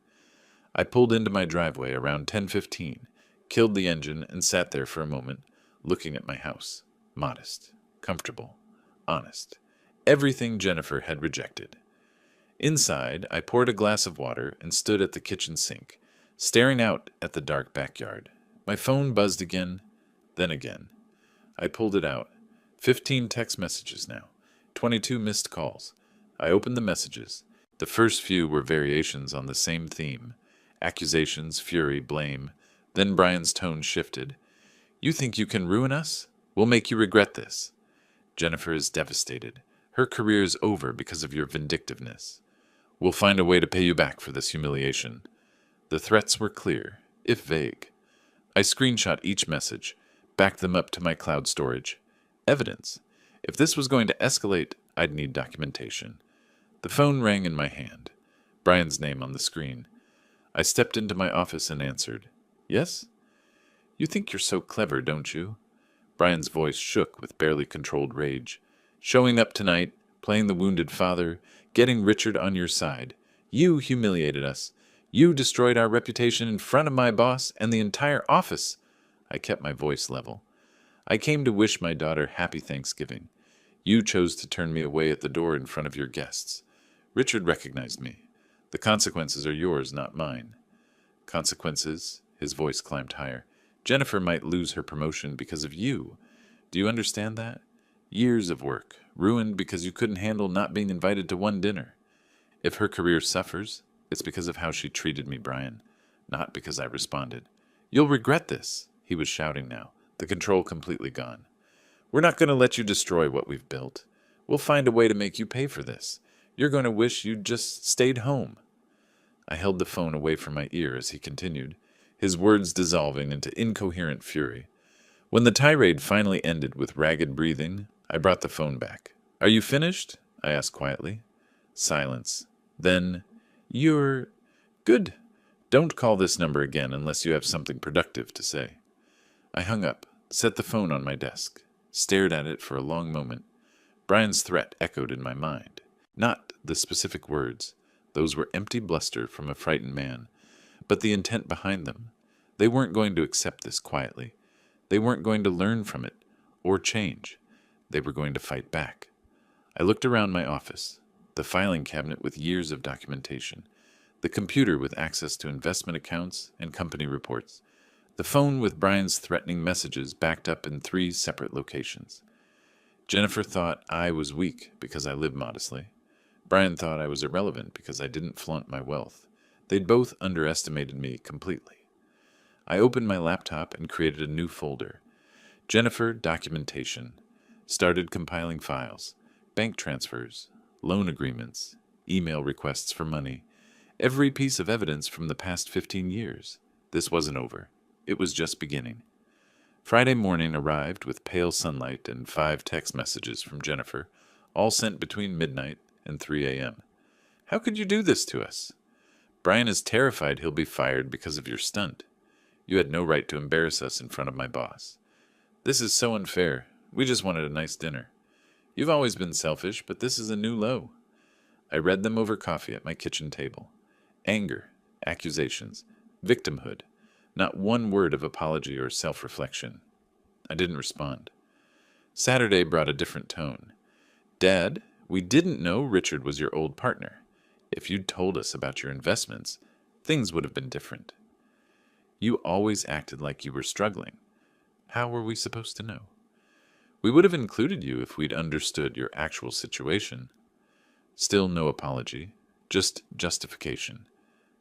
I pulled into my driveway around 10:15, killed the engine, and sat there for a moment, looking at my house. Modest, comfortable, honest. Everything Jennifer had rejected. Inside, I poured a glass of water and stood at the kitchen sink, staring out at the dark backyard. My phone buzzed again, then again. I pulled it out. 15 text messages now. 22 missed calls. I opened the messages. The first few were variations on the same theme. Accusations, fury, blame. Then Brian's tone shifted. "You think you can ruin us? We'll make you regret this." "Jennifer is devastated. Her career is over because of your vindictiveness. We'll find a way to pay you back for this humiliation." The threats were clear, if vague. I screenshot each message, backed them up to my cloud storage. Evidence. If this was going to escalate, I'd need documentation. The phone rang in my hand. Brian's name on the screen. I stepped into my office and answered. "Yes?" "You think you're so clever, don't you?" Brian's voice shook with barely controlled rage. "Showing up tonight, playing the wounded father, getting Richard on your side. You humiliated us. You destroyed our reputation in front of my boss and the entire office." I kept my voice level. "I came to wish my daughter happy Thanksgiving. You chose to turn me away at the door in front of your guests. Richard recognized me. The consequences are yours, not mine." "Consequences?" His voice climbed higher. "Jennifer might lose her promotion because of you. Do you understand that? Years of work, ruined because you couldn't handle not being invited to one dinner. If her career suffers, it's because of how she treated me, Brian, not because I responded. You'll regret this." He was shouting now, the control completely gone. "We're not going to let you destroy what we've built. We'll find a way to make you pay for this. You're going to wish you'd just stayed home." I held the phone away from my ear as he continued, his words dissolving into incoherent fury. When the tirade finally ended with ragged breathing, I brought the phone back. "Are you finished?" I asked quietly. Silence. Then, "You're good. Don't call this number again unless you have something productive to say." I hung up, set the phone on my desk, stared at it for a long moment. Brian's threat echoed in my mind. Not the specific words. Those were empty bluster from a frightened man. But the intent behind them. They weren't going to accept this quietly. They weren't going to learn from it, or change. They were going to fight back. I looked around my office. The filing cabinet with years of documentation. The computer with access to investment accounts and company reports. The phone with Brian's threatening messages backed up in 3 separate locations. Jennifer thought I was weak because I lived modestly. Brian thought I was irrelevant because I didn't flaunt my wealth. They'd both underestimated me completely. I opened my laptop and created a new folder. Jennifer Documentation. Started compiling files. Bank transfers. Loan agreements. Email requests for money. Every piece of evidence from the past 15 years. This wasn't over. It was just beginning. Friday morning arrived with pale sunlight and 5 text messages from Jennifer, all sent between midnight and 3 a.m. "How could you do this to us? Brian is terrified he'll be fired because of your stunt. You had no right to embarrass us in front of my boss. This is so unfair. We just wanted a nice dinner. You've always been selfish, but this is a new low." I read them over coffee at my kitchen table. Anger, accusations, victimhood. Not one word of apology or self-reflection. I didn't respond. Saturday brought a different tone. "Dad, we didn't know Richard was your old partner. If you'd told us about your investments, things would have been different. You always acted like you were struggling. How were we supposed to know? We would have included you if we'd understood your actual situation." Still no apology, just justification.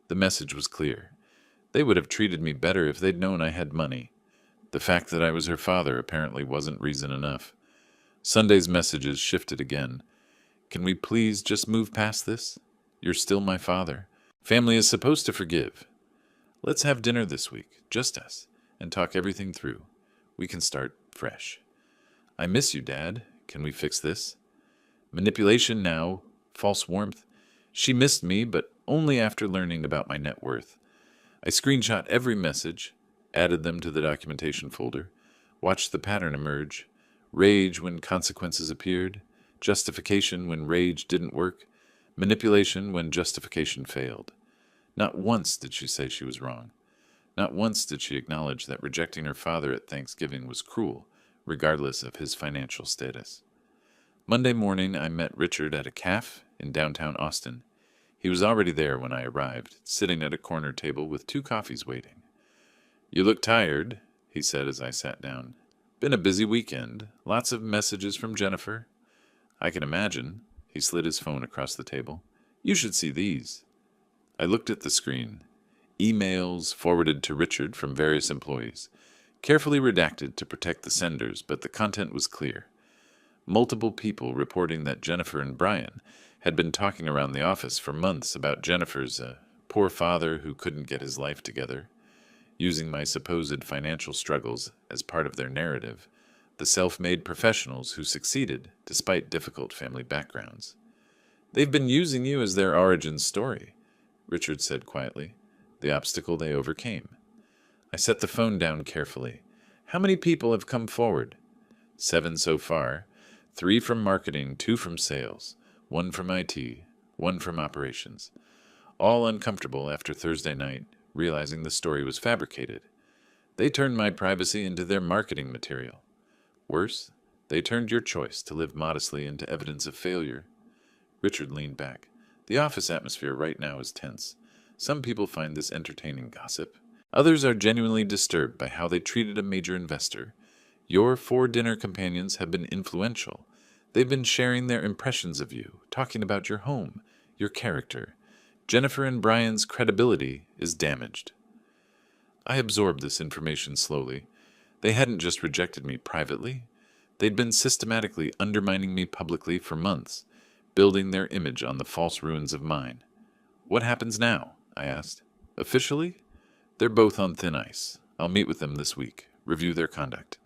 The message was clear. They would have treated me better if they'd known I had money. The fact that I was her father apparently wasn't reason enough. Sunday's messages shifted again. "Can we please just move past this? You're still my father. Family is supposed to forgive. Let's have dinner this week, just us, and talk everything through. We can start fresh. I miss you, Dad. Can we fix this?" Manipulation now, false warmth. She missed me, but only after learning about my net worth. I screenshot every message, added them to the documentation folder, watched the pattern emerge. Rage when consequences appeared, justification when rage didn't work, manipulation when justification failed. Not once did she say she was wrong. Not once did she acknowledge that rejecting her father at Thanksgiving was cruel, regardless of his financial status. Monday morning, I met Richard at a cafe in downtown Austin. He was already there when I arrived, sitting at a corner table with 2 coffees waiting. "You look tired," he said as I sat down. "Been a busy weekend. Lots of messages from Jennifer." "I can imagine." He slid his phone across the table. "You should see these." I looked at the screen. Emails forwarded to Richard from various employees. Carefully redacted to protect the senders, but the content was clear. Multiple people reporting that Jennifer and Brian had been talking around the office for months about Jennifer's poor father who couldn't get his life together, using my supposed financial struggles as part of their narrative, the self-made professionals who succeeded despite difficult family backgrounds. "They've been using you as their origin story," Richard said quietly, the obstacle they overcame. I set the phone down carefully. "How many people have come forward?" 7 so far. 3 from marketing, 2 from sales, 1 from IT, 1 from operations. All uncomfortable after Thursday night, realizing the story was fabricated. They turned my privacy into their marketing material. Worse, they turned your choice to live modestly into evidence of failure. Richard leaned back. "The office atmosphere right now is tense. Some people find this entertaining gossip. Others are genuinely disturbed by how they treated a major investor. Your 4 dinner companions have been influential. They've been sharing their impressions of you, talking about your home, your character. Jennifer and Brian's credibility is damaged." I absorbed this information slowly. They hadn't just rejected me privately. They'd been systematically undermining me publicly for months, building their image on the false ruins of mine. "What happens now?" I asked. "Officially? They're both on thin ice. I'll meet with them this week, review their conduct.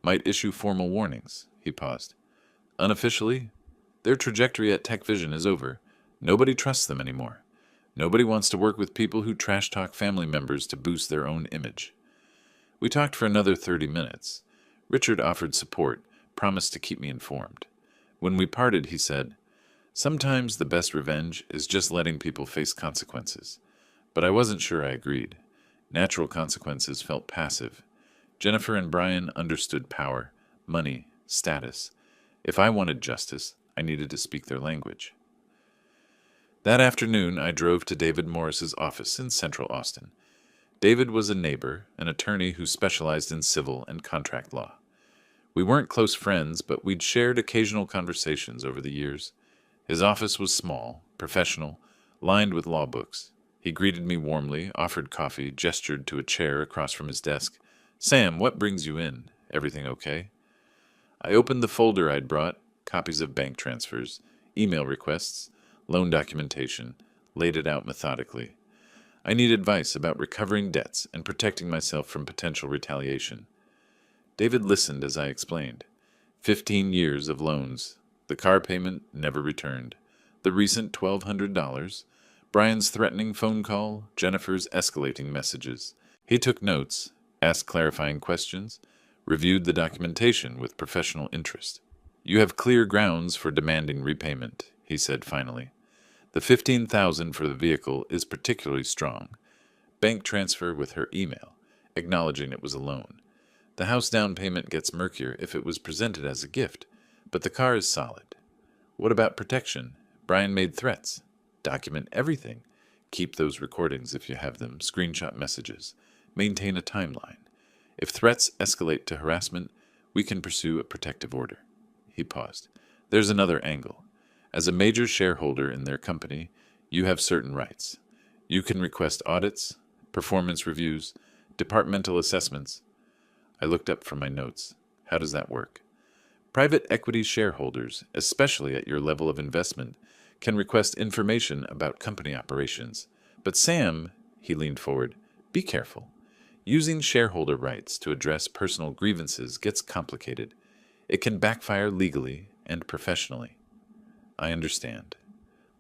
Might issue formal warnings." He paused. "Unofficially, their trajectory at Tech Vision is over. Nobody trusts them anymore. Nobody wants to work with people who trash-talk family members to boost their own image." We talked for another 30 minutes. Richard offered support, promised to keep me informed. When we parted, he said, "Sometimes the best revenge is just letting people face consequences." But I wasn't sure I agreed. Natural consequences felt passive. Jennifer and Brian understood power, money, status. If I wanted justice, I needed to speak their language. That afternoon, I drove to David Morris's office in Central Austin. David was a neighbor, an attorney who specialized in civil and contract law. We weren't close friends, but we'd shared occasional conversations over the years. His office was small, professional, lined with law books. He greeted me warmly, offered coffee, gestured to a chair across from his desk. "Sam, what brings you in? Everything okay?" I opened the folder I'd brought, copies of bank transfers, email requests, loan documentation, laid it out methodically. I need advice about recovering debts and protecting myself from potential retaliation. David listened as I explained. 15 years of loans, the car payment never returned, the recent $1,200, Brian's threatening phone call, Jennifer's escalating messages. He took notes, asked clarifying questions, reviewed the documentation with professional interest. "You have clear grounds for demanding repayment," he said finally. "The $15,000 for the vehicle is particularly strong. Bank transfer with her email, acknowledging it was a loan. The house down payment gets murkier if it was presented as a gift, but the car is solid. What about protection? Brian made threats. Document everything. Keep those recordings if you have them, screenshot messages. Maintain a timeline. If threats escalate to harassment, we can pursue a protective order." He paused. "There's another angle. As a major shareholder in their company, you have certain rights. You can request audits, performance reviews, departmental assessments." I looked up from my notes. "How does that work?" "Private equity shareholders, especially at your level of investment, can request information about company operations. But Sam," he leaned forward, "be careful. Using shareholder rights to address personal grievances gets complicated. It can backfire legally and professionally." "I understand."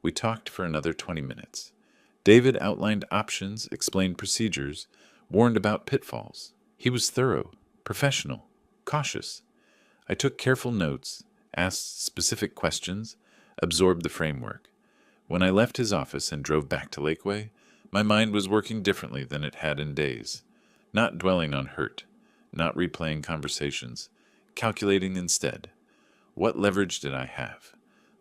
We talked for another 20 minutes. David outlined options, explained procedures, warned about pitfalls. He was thorough, professional, cautious. I took careful notes, asked specific questions, absorbed the framework. When I left his office and drove back to Lakeway, my mind was working differently than it had in days. Not dwelling on hurt, not replaying conversations, calculating instead. What leverage did I have?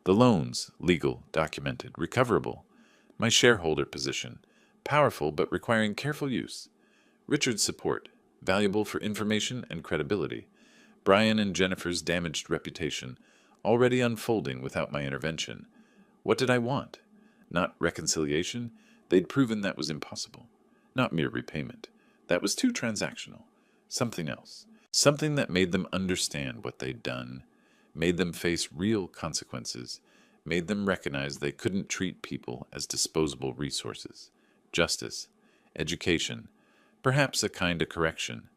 The loans, legal, documented, recoverable. My shareholder position, powerful but requiring careful use. Richard's support, valuable for information and credibility. Brian and Jennifer's damaged reputation, already unfolding without my intervention. What did I want? Not reconciliation. They'd proven that was impossible. Not mere repayment. That was too transactional. Something else. Something that made them understand what they'd done, made them face real consequences, made them recognize they couldn't treat people as disposable resources. Justice, education, perhaps a kind of correction.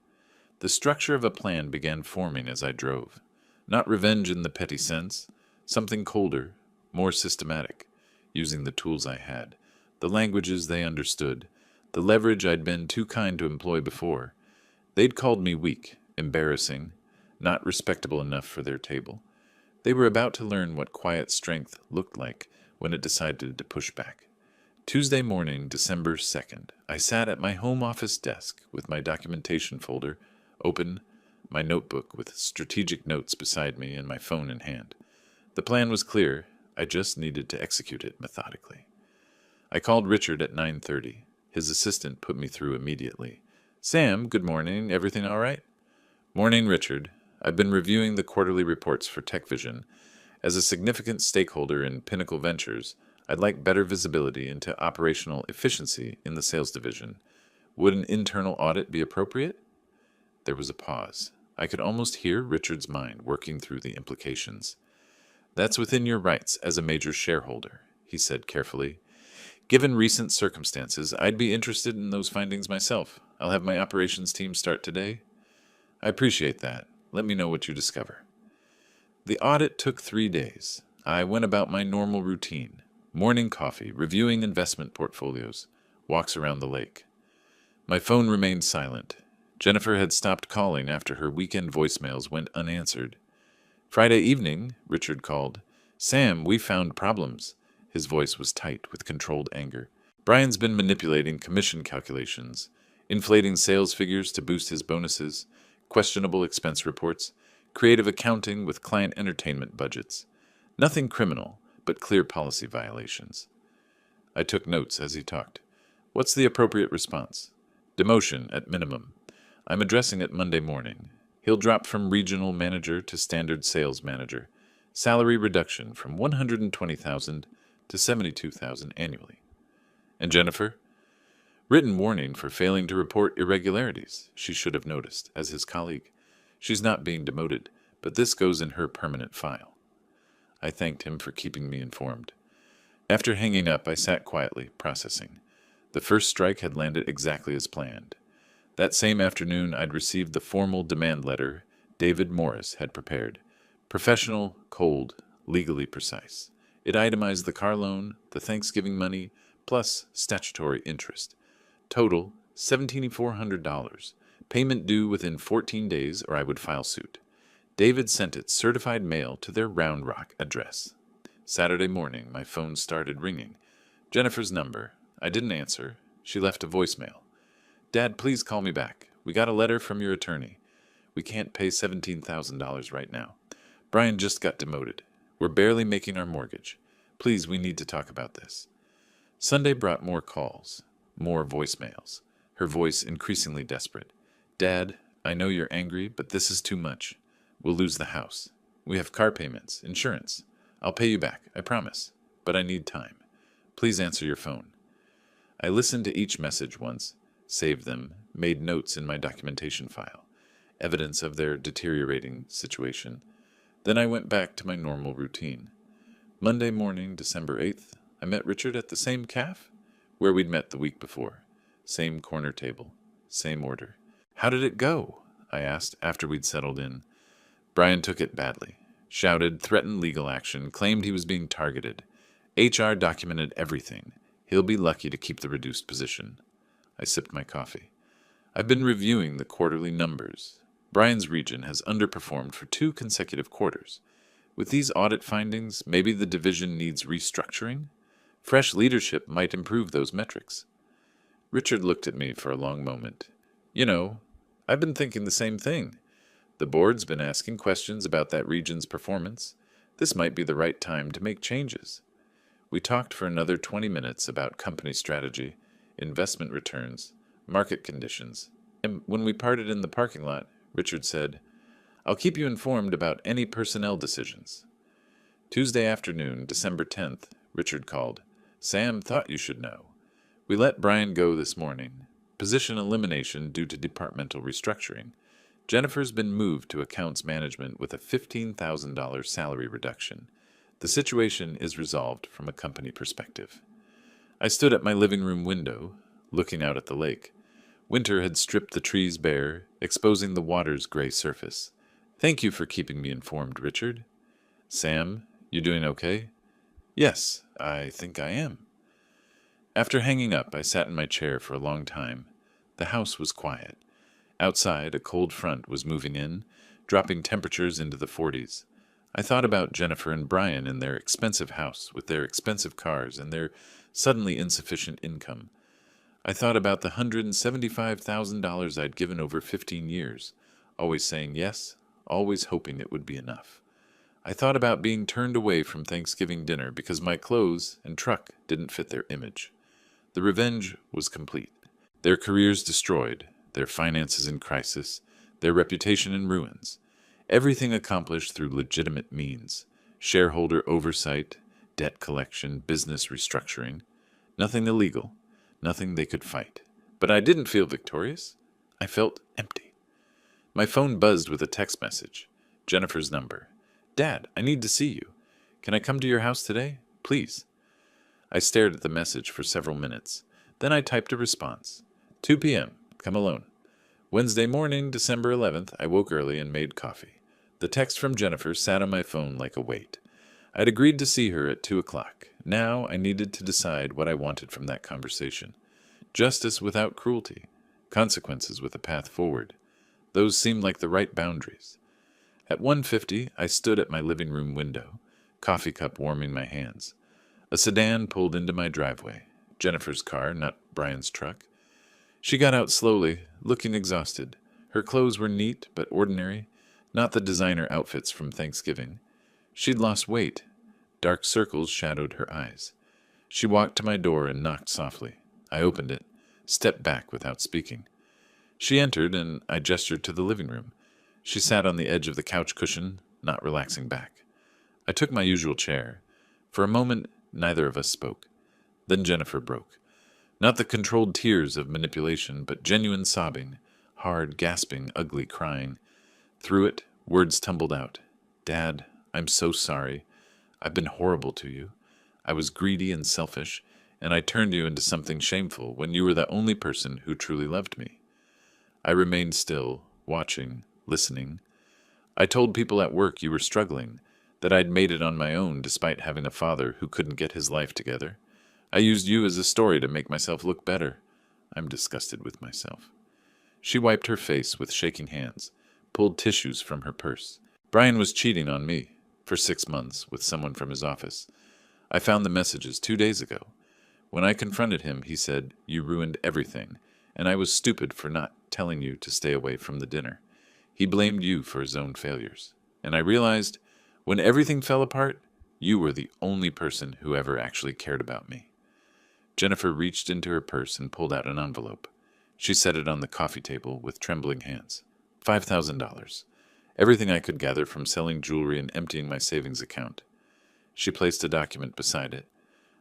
The structure of a plan began forming as I drove. Not revenge in the petty sense, something colder, more systematic, using the tools I had, the languages they understood, the leverage I'd been too kind to employ before. They'd called me weak, embarrassing, not respectable enough for their table. They were about to learn what quiet strength looked like when it decided to push back. Tuesday morning, December 2nd, I sat at my home office desk with my documentation folder open, my notebook with strategic notes beside me and my phone in hand. The plan was clear. I just needed to execute it methodically. I called Richard at 9:30. His assistant put me through immediately. "Sam, good morning. Everything all right?" "Morning, Richard. I've been reviewing the quarterly reports for TechVision. As a significant stakeholder in Pinnacle Ventures, I'd like better visibility into operational efficiency in the sales division. Would an internal audit be appropriate?" There was a pause. I could almost hear Richard's mind working through the implications. "That's within your rights as a major shareholder," he said carefully. "Given recent circumstances, I'd be interested in those findings myself. I'll have my operations team start today." "I appreciate that. Let me know what you discover." The audit took 3 days. I went about my normal routine. Morning coffee, reviewing investment portfolios, walks around the lake. My phone remained silent. Jennifer had stopped calling after her weekend voicemails went unanswered. Friday evening, Richard called. "Sam, we found problems." His voice was tight with controlled anger. "Brian's been manipulating commission calculations, inflating sales figures to boost his bonuses, questionable expense reports, creative accounting with client entertainment budgets. Nothing criminal, but clear policy violations." I took notes as he talked. "What's the appropriate response?" "Demotion, at minimum. I'm addressing it Monday morning. He'll drop from regional manager to standard sales manager. Salary reduction from $120,000 to $72,000 annually." "And Jennifer?" "Written warning for failing to report irregularities. She should have noticed, as his colleague. She's not being demoted, but this goes in her permanent file." I thanked him for keeping me informed. After hanging up, I sat quietly, processing. The first strike had landed exactly as planned. That same afternoon, I'd received the formal demand letter David Morris had prepared. Professional, cold, legally precise. It itemized the car loan, the Thanksgiving money, plus statutory interest. Total, $1,700. Payment due within 14 days or I would file suit. David sent it certified mail to their Round Rock address. Saturday morning, my phone started ringing. Jennifer's number. I didn't answer. She left a voicemail. "Dad, please call me back. We got a letter from your attorney. We can't pay $17,000 right now. Brian just got demoted. We're barely making our mortgage. Please, we need to talk about this." Sunday brought more calls, more voicemails, her voice increasingly desperate. "Dad, I know you're angry, but this is too much. We'll lose the house. We have car payments, insurance. I'll pay you back, I promise. But I need time. Please answer your phone." I listened to each message once, saved them, made notes in my documentation file, evidence of their deteriorating situation. Then I went back to my normal routine. Monday morning, December 8th, I met Richard at the same cafe where we'd met the week before. Same corner table, same order. "How did it go?" I asked after we'd settled in. Brian took it badly. Shouted, threatened legal action, claimed he was being targeted. HR documented everything. He'll be lucky to keep the reduced position. I sipped my coffee. "I've been reviewing the quarterly numbers. Brian's region has underperformed for 2 consecutive quarters. With these audit findings, maybe the division needs restructuring? Fresh leadership might improve those metrics. Richard looked at me for a long moment. You know, I've been thinking the same thing. The board's been asking questions about that region's performance. This might be the right time to make changes. We talked for another 20 minutes about company strategy, investment returns, market conditions, and when we parted in the parking lot, Richard said, "I'll keep you informed about any personnel decisions." Tuesday afternoon, December 10th, Richard called. "Sam thought you should know. We let Brian go this morning. Position elimination due to departmental restructuring. Jennifer's been moved to accounts management with a $15,000 salary reduction. The situation is resolved from a company perspective." I stood at my living room window, looking out at the lake. Winter had stripped the trees bare, exposing the water's gray surface. "Thank you for keeping me informed, Richard." "Sam, you doing okay?" "Yes, I think I am." After hanging up, I sat in my chair for a long time. The house was quiet. Outside, a cold front was moving in, dropping temperatures into the 40s. I thought about Jennifer and Brian in their expensive house with their expensive cars and their suddenly insufficient income. I thought about the $175,000 I'd given over 15 years, always saying yes, always hoping it would be enough. I thought about being turned away from Thanksgiving dinner because my clothes and truck didn't fit their image. The revenge was complete. Their careers destroyed, their finances in crisis, their reputation in ruins. Everything accomplished through legitimate means: shareholder oversight, debt collection, business restructuring. Nothing illegal, nothing they could fight. But I didn't feel victorious. I felt empty. My phone buzzed with a text message. Jennifer's number. "Dad, I need to see you. Can I come to your house today? Please." I stared at the message for several minutes. Then I typed a response. 2 p.m. Come alone. Wednesday morning, December 11th, I woke early and made coffee. The text from Jennifer sat on my phone like a weight. I'd agreed to see her at 2 o'clock. Now I needed to decide what I wanted from that conversation. Justice without cruelty. Consequences with a path forward. Those seemed like the right boundaries. At 1:50, I stood at my living room window, coffee cup warming my hands. A sedan pulled into my driveway. Jennifer's car, not Brian's truck. She got out slowly, looking exhausted. Her clothes were neat but ordinary, not the designer outfits from Thanksgiving. She'd lost weight. Dark circles shadowed her eyes. She walked to my door and knocked softly. I opened it, stepped back without speaking. She entered, and I gestured to the living room. She sat on the edge of the couch cushion, not relaxing back. I took my usual chair. For a moment, neither of us spoke. Then Jennifer broke. Not the controlled tears of manipulation, but genuine sobbing, hard, gasping, ugly crying. Through it, words tumbled out. "Dad, I'm so sorry. I've been horrible to you. I was greedy and selfish, and I turned you into something shameful when you were the only person who truly loved me." I remained still, watching, listening. "I told people at work you were struggling, that I'd made it on my own despite having a father who couldn't get his life together. I used you as a story to make myself look better. I'm disgusted with myself." She wiped her face with shaking hands, pulled tissues from her purse. "Brian was cheating on me for 6 months with someone from his office. I found the messages 2 days ago. When I confronted him, he said, 'You ruined everything, and I was stupid for not telling you to stay away from the dinner.' He blamed you for his own failures. And I realized, when everything fell apart, you were the only person who ever actually cared about me." Jennifer reached into her purse and pulled out an envelope. She set it on the coffee table with trembling hands. $5,000. Everything I could gather from selling jewelry and emptying my savings account. She placed a document beside it.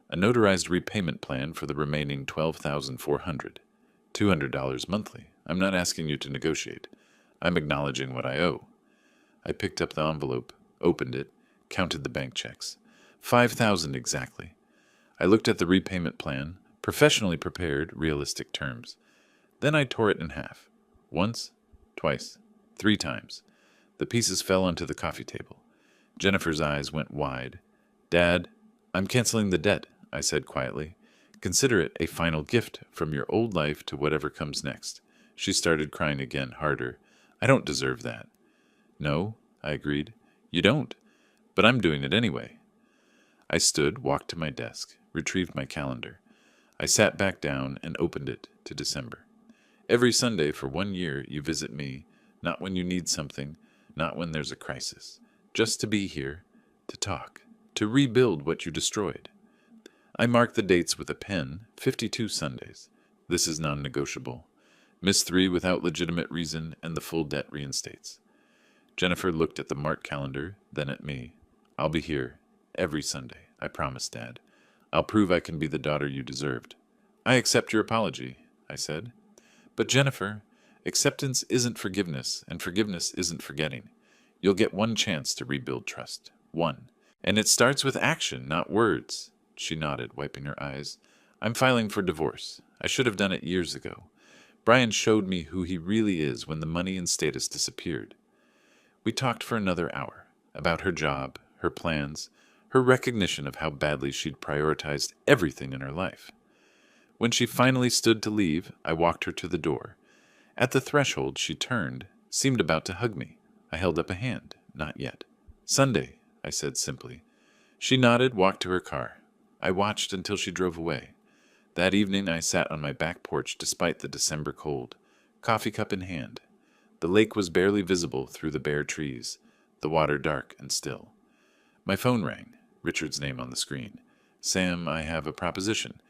A notarized repayment plan for the remaining $12,400. $200 monthly. I'm not asking you to negotiate. I'm acknowledging what I owe. I picked up the envelope, opened it, counted the bank checks. 5,000 exactly. I looked at the repayment plan, professionally prepared, realistic terms. Then I tore it in half. Once, twice, 3 times. The pieces fell onto the coffee table. Jennifer's eyes went wide. "Dad, I'm canceling the debt," I said quietly. "Consider it a final gift from your old life to whatever comes next." She started crying again, harder. I don't deserve that. No, I agreed. You don't, but I'm doing it anyway. I stood, walked to my desk, retrieved my calendar. I sat back down and opened it to December. Every Sunday for 1 year you visit me, not when you need something, not when there's a crisis, just to be here, to talk, to rebuild what you destroyed. I mark the dates with a pen, 52 Sundays. This is non-negotiable. Miss 3 without legitimate reason, and the full debt reinstates. Jennifer looked at the marked calendar, then at me. I'll be here, every Sunday, I promise, Dad. I'll prove I can be the daughter you deserved. I accept your apology, I said. But Jennifer, acceptance isn't forgiveness, and forgiveness isn't forgetting. You'll get one chance to rebuild trust. One. And it starts with action, not words. She nodded, wiping her eyes. I'm filing for divorce. I should have done it years ago. Brian showed me who he really is when the money and status disappeared. We talked for another hour, about her job, her plans, her recognition of how badly she'd prioritized everything in her life. When she finally stood to leave, I walked her to the door. At the threshold, she turned, seemed about to hug me. I held up a hand. Not yet. Sunday, I said simply. She nodded, walked to her car. I watched until she drove away. That evening I sat on my back porch despite the December cold, coffee cup in hand. The lake was barely visible through the bare trees, the water dark and still. My phone rang, Richard's name on the screen. Sam, I have a proposition.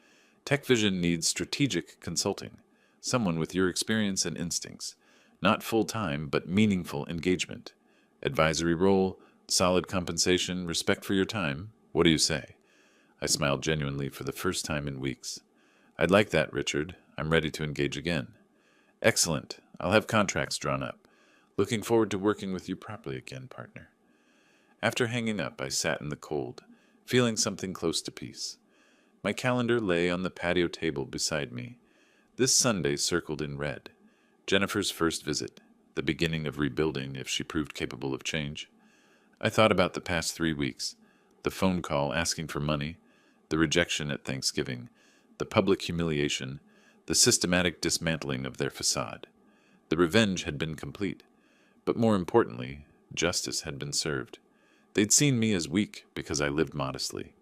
TechVision needs strategic consulting, someone with your experience and instincts. Not full-time, but meaningful engagement. Advisory role, solid compensation, respect for your time. What do you say? I smiled genuinely for the first time in weeks. I'd like that, Richard. I'm ready to engage again. Excellent. I'll have contracts drawn up. Looking forward to working with you properly again, partner. After hanging up, I sat in the cold, feeling something close to peace. My calendar lay on the patio table beside me. This Sunday circled in red. Jennifer's first visit, the beginning of rebuilding if she proved capable of change. I thought about the past 3 weeks, the phone call asking for money, the rejection at Thanksgiving, the public humiliation, the systematic dismantling of their facade. The revenge had been complete, but more importantly, justice had been served. They'd seen me as weak because I lived modestly,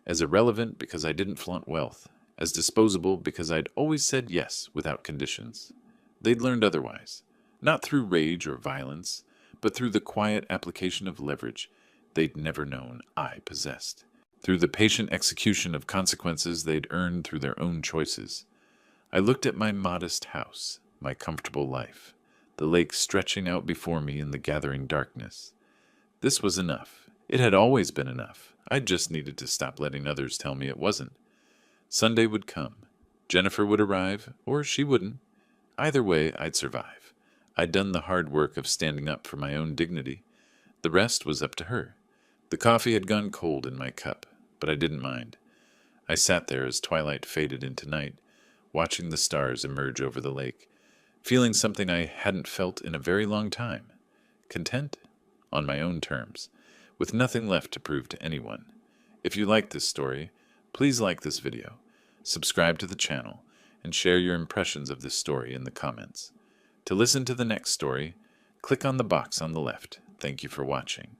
as irrelevant because I didn't flaunt wealth, as disposable because I'd always said yes without conditions. They'd learned otherwise, not through rage or violence, but through the quiet application of leverage they'd never known I possessed, through the patient execution of consequences they'd earned through their own choices. I looked at my modest house, my comfortable life, the lake stretching out before me in the gathering darkness. This was enough. It had always been enough. I just needed to stop letting others tell me it wasn't. Sunday would come. Jennifer would arrive, or she wouldn't. Either way, I'd survive. I'd done the hard work of standing up for my own dignity. The rest was up to her. The coffee had gone cold in my cup, but I didn't mind. I sat there as twilight faded into night, watching the stars emerge over the lake, feeling something I hadn't felt in a very long time. Content? On my own terms, with nothing left to prove to anyone. If you like this story, please like this video, subscribe to the channel, and share your impressions of this story in the comments. To listen to the next story, click on the box on the left. Thank you for watching.